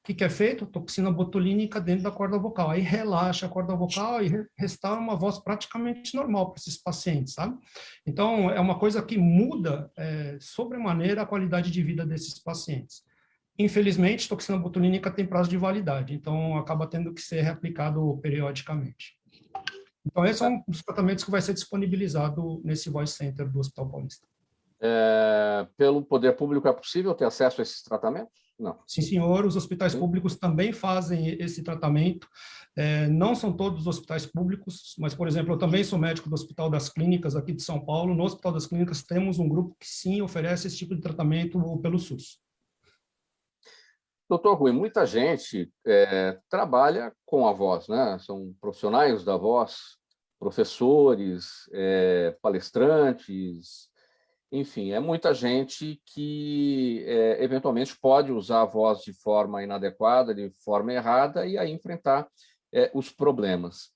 O que é feito? Toxina botulínica dentro da corda vocal. Aí relaxa a corda vocal e restaura uma voz praticamente normal para esses pacientes, sabe? Então, é uma coisa que muda sobremaneira a qualidade de vida desses pacientes. Infelizmente, toxina botulínica tem prazo de validade, então acaba tendo que ser reaplicado periodicamente. Então, esse é um dos tratamentos que vai ser disponibilizado nesse Voice Center do Hospital Paulista. Pelo poder público é possível ter acesso a esses tratamentos? Não. Sim, senhor. Os hospitais públicos também fazem esse tratamento. Não são todos os hospitais públicos, mas, por exemplo, eu também sou médico do Hospital das Clínicas aqui de São Paulo. No Hospital das Clínicas temos um grupo que sim oferece esse tipo de tratamento pelo SUS. Doutor Rui, muita gente trabalha com a voz, né? São profissionais da voz, professores, palestrantes, enfim, é muita gente que eventualmente pode usar a voz de forma inadequada, de forma errada, e aí enfrentar os problemas.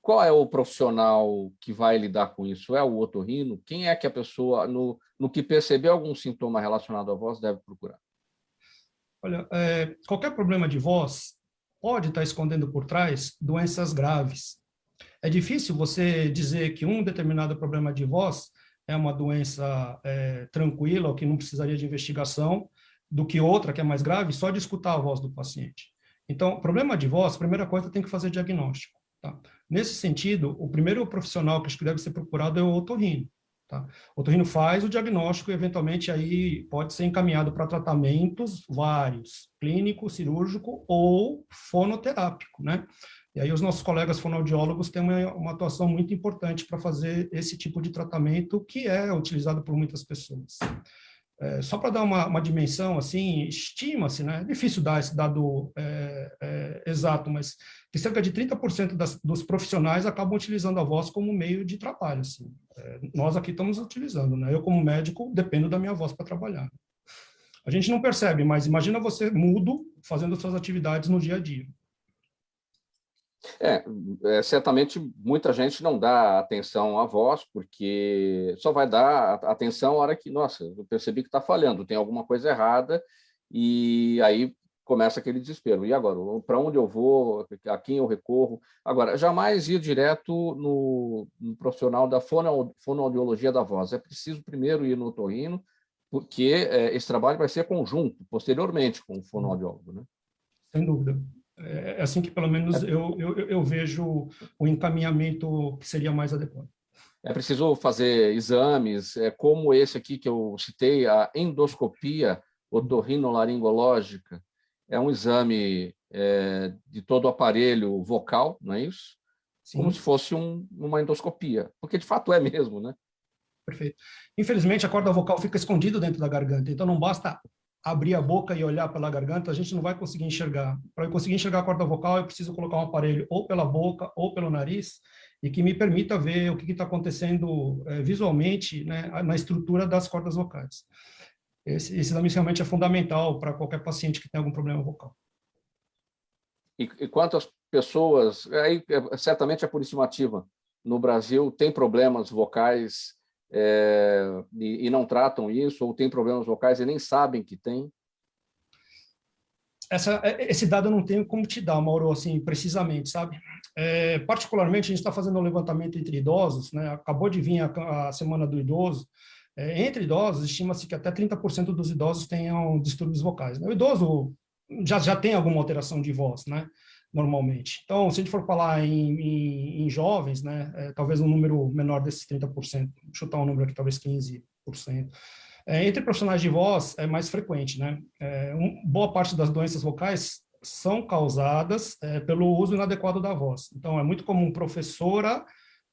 Qual é o profissional que vai lidar com isso? É o otorrino? Quem é que a pessoa, no que perceber algum sintoma relacionado à voz, deve procurar? Olha, qualquer problema de voz pode estar escondendo por trás doenças graves. É difícil você dizer que um determinado problema de voz é uma doença tranquila, ou que não precisaria de investigação, do que outra, que é mais grave, só de escutar a voz do paciente. Então, problema de voz, a primeira coisa, tem que fazer diagnóstico. Tá? Nesse sentido, o primeiro profissional que acho que deve ser procurado é o otorrino. Tá? O otorrino faz o diagnóstico e, eventualmente, aí pode ser encaminhado para tratamentos vários, clínico, cirúrgico ou fonoterápico, né? E aí os nossos colegas fonoaudiólogos têm uma atuação muito importante para fazer esse tipo de tratamento, que é utilizado por muitas pessoas. Só para dar uma dimensão, assim, estima-se, né? É difícil dar esse dado exato, mas que cerca de 30% dos profissionais acabam utilizando a voz como meio de trabalho. Assim. Nós aqui estamos utilizando, né? Eu, como médico, dependo da minha voz para trabalhar. A gente não percebe, mas imagina você mudo fazendo suas atividades no dia a dia. Certamente muita gente não dá atenção à voz, porque só vai dar atenção na hora que, nossa, eu percebi que está falhando, tem alguma coisa errada, e aí começa aquele desespero. E agora? Para onde eu vou? A quem eu recorro? Agora, jamais ir direto no profissional da fonoaudiologia da voz. É preciso primeiro ir no otorrino, porque esse trabalho vai ser conjunto, posteriormente, com o fonoaudiólogo, né? Sem dúvida. É assim que, pelo menos, eu vejo o encaminhamento que seria mais adequado. É preciso fazer exames, como esse aqui que eu citei, a endoscopia otorrinolaringológica. É um exame de todo o aparelho vocal, não é isso? Sim. Como se fosse uma endoscopia, porque de fato é mesmo, né? Perfeito. Infelizmente, a corda vocal fica escondida dentro da garganta, então não basta abrir a boca e olhar pela garganta, a gente não vai conseguir enxergar. Para eu conseguir enxergar a corda vocal, eu preciso colocar um aparelho ou pela boca ou pelo nariz, e que me permita ver o que está acontecendo visualmente, né, na estrutura das cordas vocais. Esse exame realmente é fundamental para qualquer paciente que tenha algum problema vocal. E quantas pessoas, aí certamente a Polícia Estimativa no Brasil tem problemas vocais e não tratam isso, ou tem problemas vocais e nem sabem que tem? Esse dado eu não tenho como te dar, Mauro, assim, precisamente, sabe? Particularmente, a gente está fazendo um levantamento entre idosos, né? Acabou de vir a Semana do Idoso. Entre idosos, estima-se que até 30% dos idosos tenham distúrbios vocais, né? O idoso já tem alguma alteração de voz, né? Normalmente. Então, se a gente for falar em jovens, né, talvez um número menor desses 30%, chutar um número aqui, talvez 15%. Entre profissionais de voz é mais frequente, né? Boa parte das doenças vocais são causadas pelo uso inadequado da voz. Então, é muito comum professora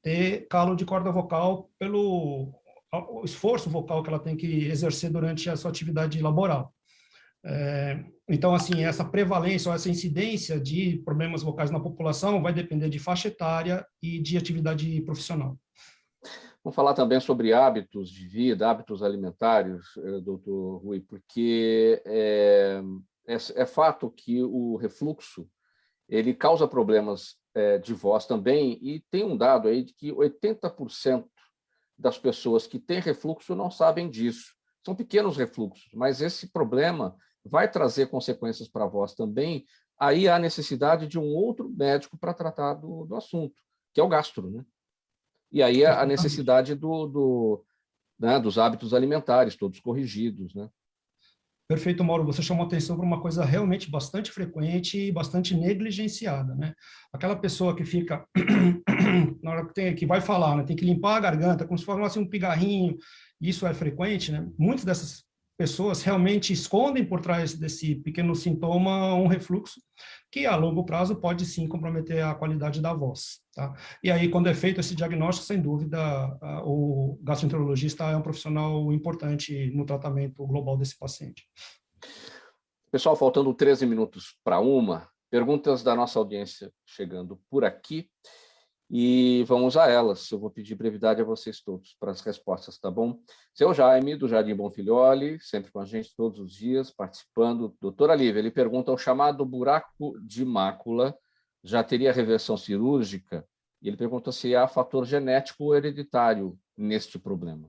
ter calo de corda vocal pelo esforço vocal que ela tem que exercer durante a sua atividade laboral. Então, assim, essa prevalência ou essa incidência de problemas vocais na população vai depender de faixa etária e de atividade profissional. Vamos falar também sobre hábitos de vida, hábitos alimentares, doutor Rui, porque é fato que o refluxo ele causa problemas de voz também, e tem um dado aí de que 80% das pessoas que têm refluxo não sabem disso. São pequenos refluxos, mas esse problema vai trazer consequências para a voz também. Aí há necessidade de um outro médico para tratar do assunto, que é o gastro, né? E aí a necessidade dos hábitos alimentares, todos corrigidos, né? Perfeito, Mauro. Você chamou atenção para uma coisa realmente bastante frequente e bastante negligenciada, né? Aquela pessoa que fica, na hora que vai falar, né, tem que limpar a garganta, como se fosse um pigarrinho, isso é frequente, né? Muitas dessas pessoas realmente escondem por trás desse pequeno sintoma um refluxo que a longo prazo pode sim comprometer a qualidade da voz, tá? E aí, quando é feito esse diagnóstico, sem dúvida, o gastroenterologista é um profissional importante no tratamento global desse paciente. Pessoal, faltando 13 minutos para 1, perguntas da nossa audiência chegando por aqui. E vamos a elas. Eu vou pedir brevidade a vocês todos para as respostas, tá bom? Seu Jaime, do Jardim Bonfilholi, sempre com a gente todos os dias, participando. Doutora Lívia, ele pergunta: o chamado buraco de mácula já teria reversão cirúrgica? E ele pergunta se há fator genético ou hereditário neste problema.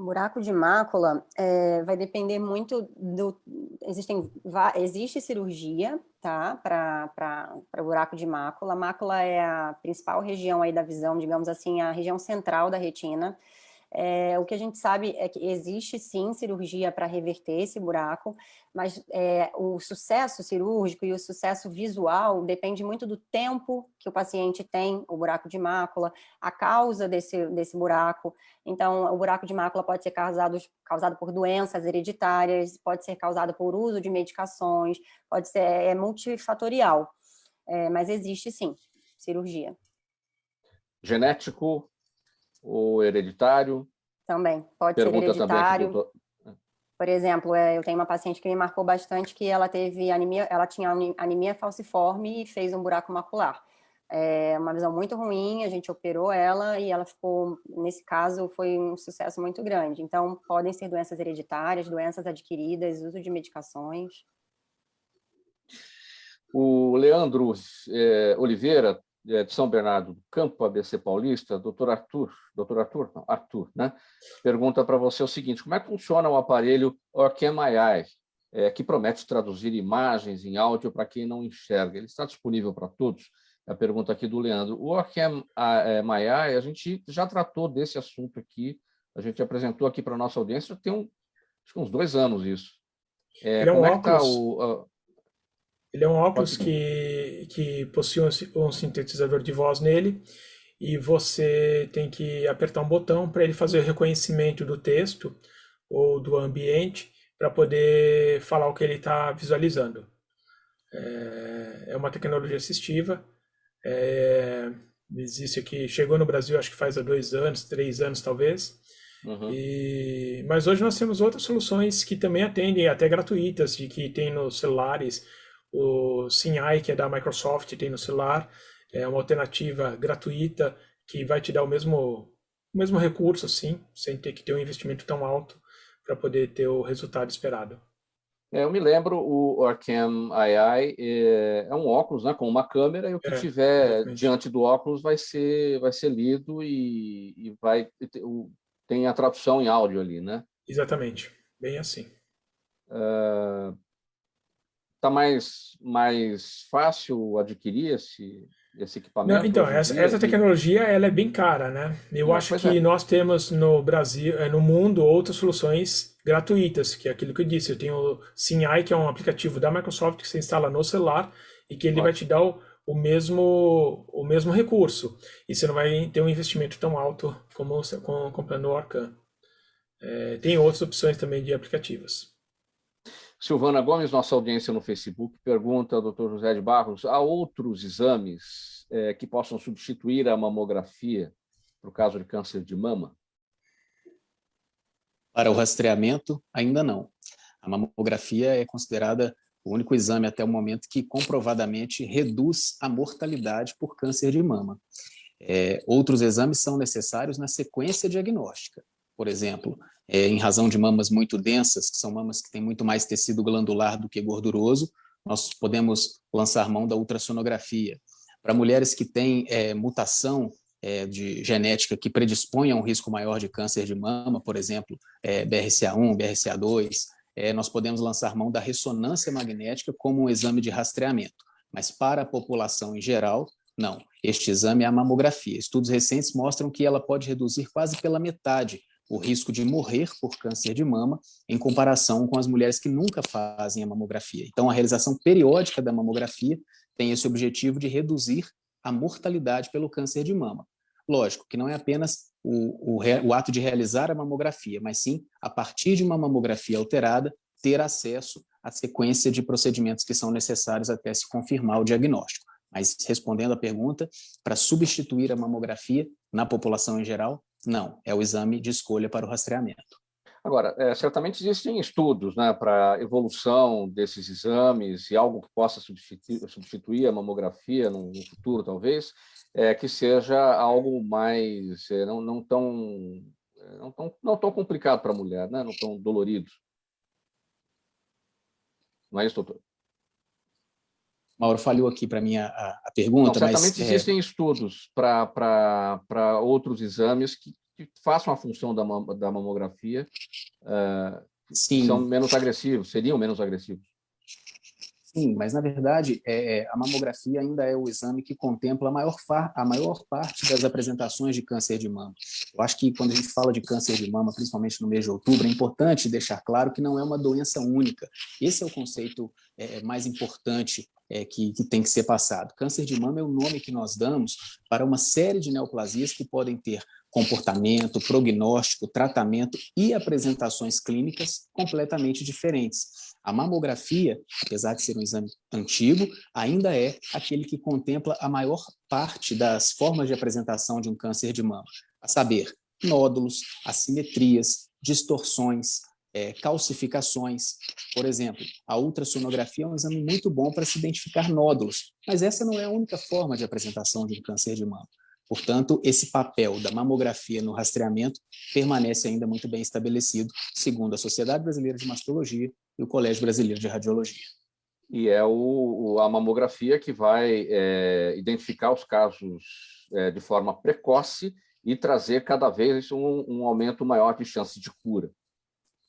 Buraco de mácula vai depender muito existe cirurgia, tá? Para buraco de mácula. A mácula é a principal região aí da visão, digamos assim, a região central da retina. O que a gente sabe é que existe sim cirurgia para reverter esse buraco, mas o sucesso cirúrgico e o sucesso visual depende muito do tempo que o paciente tem o buraco de mácula, a causa desse buraco. Então, o buraco de mácula pode ser causado por doenças hereditárias, pode ser causado por uso de medicações, pode ser multifatorial, mas existe sim cirurgia. Genético ou hereditário? Também, pode ser hereditário. Também por exemplo, eu tenho uma paciente que me marcou bastante que ela tinha anemia falciforme e fez um buraco macular. Uma visão muito ruim, a gente operou ela e ela ficou, nesse caso, foi um sucesso muito grande. Então, podem ser doenças hereditárias, doenças adquiridas, uso de medicações. O Leandro Oliveira, de São Bernardo do Campo, ABC Paulista, Arthur, né? Pergunta para você o seguinte: como é que funciona o aparelho OrCam-AI, que promete traduzir imagens em áudio para quem não enxerga? Ele está disponível para todos? É a pergunta aqui do Leandro. O OrCam-AI, a gente já tratou desse assunto aqui, a gente apresentou aqui para a nossa audiência, tem acho que uns 2 anos isso. Como é que está o... Ele é um óculos que possui um sintetizador de voz nele e você tem que apertar um botão para ele fazer o reconhecimento do texto ou do ambiente para poder falar o que ele está visualizando. É uma tecnologia assistiva. Existe aqui, chegou no Brasil acho que faz há 2 anos, 3 anos talvez. Uhum. Mas hoje nós temos outras soluções que também atendem, até gratuitas, que tem nos celulares. O SimEye, que é da Microsoft, tem no celular, é uma alternativa gratuita que vai te dar o mesmo recurso, assim, sem ter que ter um investimento tão alto para poder ter o resultado esperado. Eu me lembro, o OrCam-AI é um óculos, né, com uma câmera, e o que tiver exatamente diante do óculos vai ser lido e tem a tradução em áudio ali, né? Exatamente, bem assim. Está mais fácil adquirir esse equipamento? Não, então, essa tecnologia ela é bem cara, né? Eu acho que nós temos no Brasil, no mundo, outras soluções gratuitas, que é aquilo que eu disse. Eu tenho o SimEye, que é um aplicativo da Microsoft que você instala no celular e que ele vai te dar o mesmo recurso. E você não vai ter um investimento tão alto como comprando o OrCam. Tem outras opções também de aplicativos. Silvana Gomes, nossa audiência no Facebook, pergunta ao Dr. José de Barros: há outros exames que possam substituir a mamografia para o caso de câncer de mama? Para o rastreamento, ainda não. A mamografia é considerada o único exame até o momento que comprovadamente reduz a mortalidade por câncer de mama. Outros exames são necessários na sequência diagnóstica. Por exemplo, em razão de mamas muito densas, que são mamas que têm muito mais tecido glandular do que gorduroso, nós podemos lançar mão da ultrassonografia. Para mulheres que têm mutação de genética que predispõe a um risco maior de câncer de mama, por exemplo, BRCA1, BRCA2, nós podemos lançar mão da ressonância magnética como um exame de rastreamento. Mas para a população em geral, não. Este exame é a mamografia. Estudos recentes mostram que ela pode reduzir quase pela metade o risco de morrer por câncer de mama em comparação com as mulheres que nunca fazem a mamografia. Então, a realização periódica da mamografia tem esse objetivo de reduzir a mortalidade pelo câncer de mama. Lógico que não é apenas o ato de realizar a mamografia, mas sim, a partir de uma mamografia alterada, ter acesso à sequência de procedimentos que são necessários até se confirmar o diagnóstico. Mas, respondendo à pergunta, para substituir a mamografia na população em geral, não, é o exame de escolha para o rastreamento. Agora, certamente existem estudos, né, para a evolução desses exames e algo que possa substituir a mamografia no futuro, talvez, que seja algo mais, não tão complicado para a mulher, né, não tão dolorido. Não é isso, doutor? Mauro, falhou aqui para mim a pergunta. Não, certamente existem estudos para outros exames que façam a função da mamografia Sim. são menos agressivos, seriam menos agressivos. Sim, mas na verdade a mamografia ainda é o exame que contempla a maior parte das apresentações de câncer de mama. Eu acho que quando a gente fala de câncer de mama, principalmente no mês de outubro, é importante deixar claro que não é uma doença única. Esse é o conceito mais importante que tem que ser passado. Câncer de mama é o nome que nós damos para uma série de neoplasias que podem ter comportamento, prognóstico, tratamento e apresentações clínicas completamente diferentes. A mamografia, apesar de ser um exame antigo, ainda é aquele que contempla a maior parte das formas de apresentação de um câncer de mama, a saber, nódulos, assimetrias, distorções, calcificações. Por exemplo, a ultrassonografia é um exame muito bom para se identificar nódulos, mas essa não é a única forma de apresentação de um câncer de mama. Portanto, esse papel da mamografia no rastreamento permanece ainda muito bem estabelecido, segundo a Sociedade Brasileira de Mastologia e o Colégio Brasileiro de Radiologia. E é a mamografia que vai identificar os casos de forma precoce e trazer cada vez um aumento maior de chance de cura.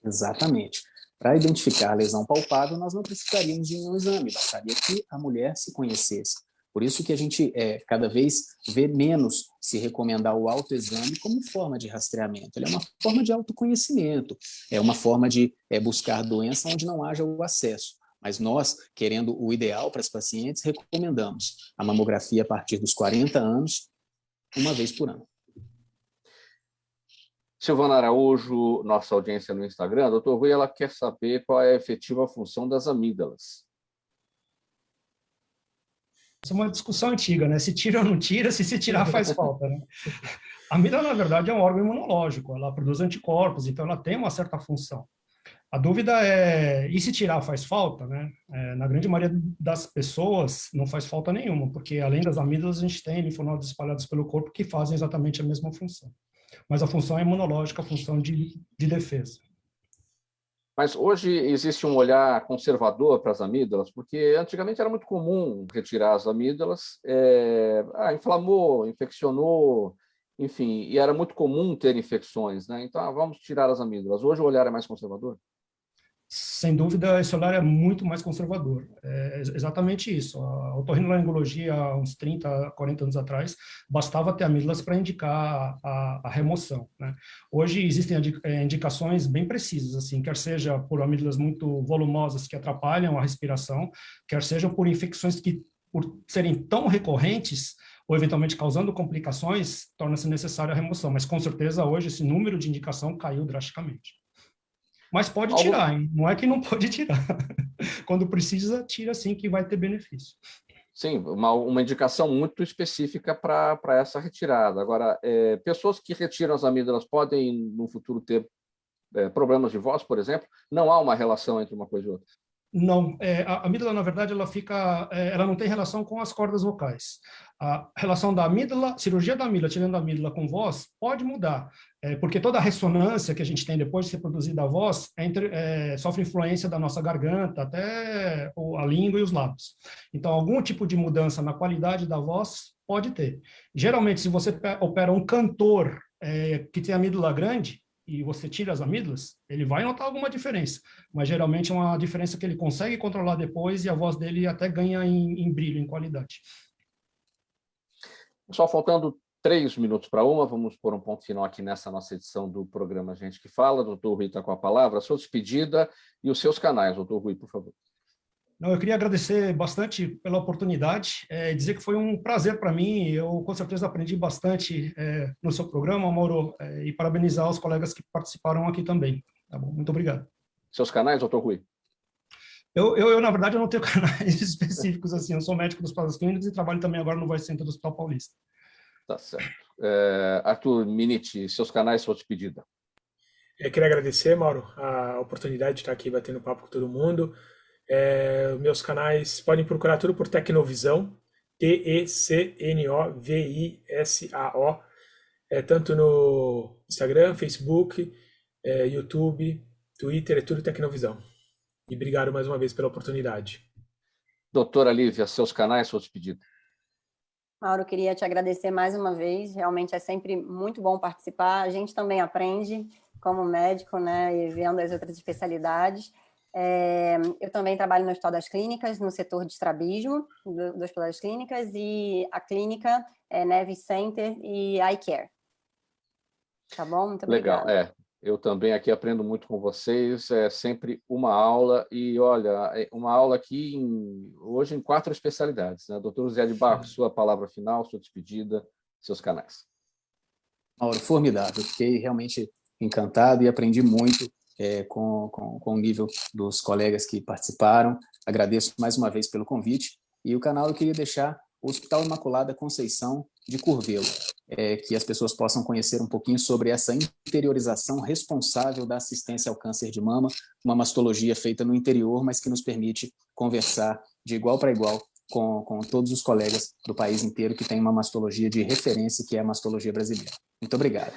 Exatamente. Para identificar a lesão palpável, nós não precisaríamos de nenhum exame, bastaria que a mulher se conhecesse. Por isso que a gente cada vez vê menos se recomendar o autoexame como forma de rastreamento. Ele é uma forma de autoconhecimento, é uma forma de buscar doença onde não haja o acesso. Mas nós, querendo o ideal para as pacientes, recomendamos a mamografia a partir dos 40 anos, uma vez por ano. Silvana Araújo, nossa audiência no Instagram, a doutor Rui, ela quer saber qual é a efetiva função das amígdalas. Isso é uma discussão antiga, né? Se tira ou não tira, se tirar faz falta, né? A amígdala, na verdade, é um órgão imunológico, ela produz anticorpos, então ela tem uma certa função. A dúvida é, e se tirar faz falta, né? Na grande maioria das pessoas não faz falta nenhuma, porque além das amígdalas a gente tem linfonodos espalhados pelo corpo que fazem exatamente a mesma função. Mas a função é imunológica, a função de defesa. Mas hoje existe um olhar conservador para as amígdalas, porque antigamente era muito comum retirar as amígdalas, inflamou, infeccionou, enfim, e era muito comum ter infecções, né? Então, vamos tirar as amígdalas. Hoje o olhar é mais conservador? Sem dúvida, esse olhar é muito mais conservador. É exatamente isso. A otorrinolaringologia, há uns 30, 40 anos atrás, bastava ter amígdalas para indicar a remoção, né? Hoje existem indicações bem precisas, assim, quer seja por amígdalas muito volumosas que atrapalham a respiração, quer seja por infecções que, por serem tão recorrentes, ou eventualmente causando complicações, torna-se necessária a remoção. Mas, com certeza, hoje esse número de indicação caiu drasticamente. Mas pode tirar, hein? Não é que não pode tirar. Quando precisa, tira sim, que vai ter benefício. Sim, uma indicação muito específica para essa retirada. Agora, pessoas que retiram as amígdalas podem, no futuro, ter problemas de voz, por exemplo? Não há uma relação entre uma coisa e outra? Não, a amígdala, na verdade, ela não tem relação com as cordas vocais. A relação da amígdala, cirurgia da amígdala, tirando a amígdala com voz, pode mudar, porque toda a ressonância que a gente tem depois de ser produzida a voz sofre influência da nossa garganta, até a língua e os lábios. Então, algum tipo de mudança na qualidade da voz pode ter. Geralmente, se você opera um cantor que tem amígdala grande, e você tira as amígdalas, ele vai notar alguma diferença, mas geralmente é uma diferença que ele consegue controlar depois e a voz dele até ganha em brilho, em qualidade. Só faltando 3 minutos para uma, vamos pôr um ponto final aqui nessa nossa edição do programa Gente que Fala. Doutor Rui está com a palavra, a sua despedida e os seus canais. Doutor Rui, por favor. Não, eu queria agradecer bastante pela oportunidade, dizer que foi um prazer para mim, eu com certeza aprendi bastante no seu programa, Mauro, e parabenizar os colegas que participaram aqui também. Tá bom? Muito obrigado. Seus canais, doutor Rui? Na verdade, eu não tenho canais específicos, assim, eu sou médico dos Plasas Clínicos e trabalho também agora no Voice Center do Hospital Paulista. Tá certo. Arthur Miniti, seus canais, sua despedida. Eu queria agradecer, Mauro, a oportunidade de estar aqui batendo papo com todo mundo. Meus canais podem procurar tudo por Tecnovisão, TECNOVISAO, tanto no Instagram, Facebook, YouTube, Twitter, é tudo Tecnovisão. E obrigado mais uma vez pela oportunidade. Doutora Lívia, seus canais, sua despedida. Mauro, queria te agradecer mais uma vez, realmente é sempre muito bom participar, a gente também aprende como médico, né, e vendo as outras especialidades. Eu também trabalho no Hospital das Clínicas, no setor de estrabismo do Hospital das Clínicas, e a clínica é Neves Center e Eye Care. Tá bom? Muito obrigada. Legal, eu também aqui aprendo muito com vocês, é sempre uma aula, e olha, uma aula aqui hoje em 4 especialidades, né? Doutor José de Barros, sua palavra final, sua despedida, seus canais. Mauro, formidável, fiquei realmente encantado e aprendi muito com o nível dos colegas que participaram. Agradeço mais uma vez pelo convite, e o canal eu queria deixar o Hospital Imaculada Conceição de Curvelo, que as pessoas possam conhecer um pouquinho sobre essa interiorização responsável da assistência ao câncer de mama, uma mastologia feita no interior, mas que nos permite conversar de igual para igual com todos os colegas do país inteiro que tem uma mastologia de referência, que é a mastologia brasileira. Muito obrigado.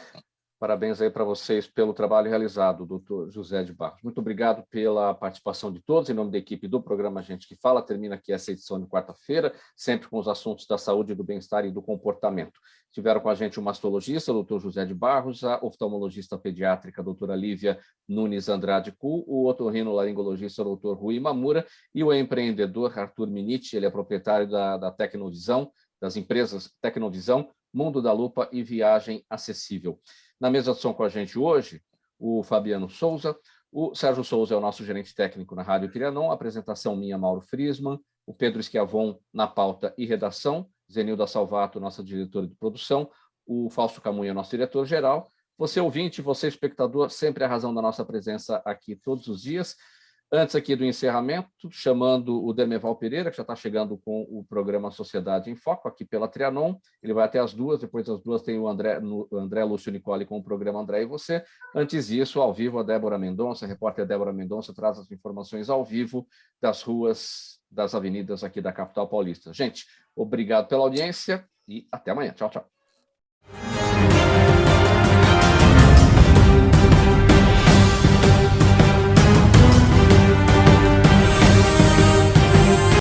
Parabéns aí para vocês pelo trabalho realizado, doutor José de Barros. Muito obrigado pela participação de todos. Em nome da equipe do programa Gente que Fala, termina aqui essa edição de quarta-feira, sempre com os assuntos da saúde, do bem-estar e do comportamento. Estiveram com a gente o mastologista, doutor José de Barros, a oftalmologista pediátrica, doutora Lívia Nunes Andrade Kuhl, o otorrinolaringologista, doutor Rui Mamura, e o empreendedor Arthur Miniti, ele é proprietário da Tecnovisão, das empresas Tecnovisão, Mundo da Lupa e Viagem Acessível. Na mesa de som com a gente hoje, o Fabiano Souza, o Sérgio Souza é o nosso gerente técnico na Rádio Trianon, apresentação minha, Mauro Friesman, o Pedro Schiavon na pauta e redação, Zenilda Salvato, nossa diretora de produção, o Fausto Camunha, nosso diretor-geral. Você ouvinte, você espectador, sempre a razão da nossa presença aqui todos os dias. Antes aqui do encerramento, chamando o Dermeval Pereira, que já está chegando com o programa Sociedade em Foco, aqui pela Trianon. Ele vai até as 2, depois das 2 tem o André Lúcio Nicole com o programa André e Você. Antes disso, ao vivo, a Débora Mendonça, a repórter Débora Mendonça, traz as informações ao vivo das ruas, das avenidas aqui da capital paulista. Gente, obrigado pela audiência e até amanhã. Tchau, tchau.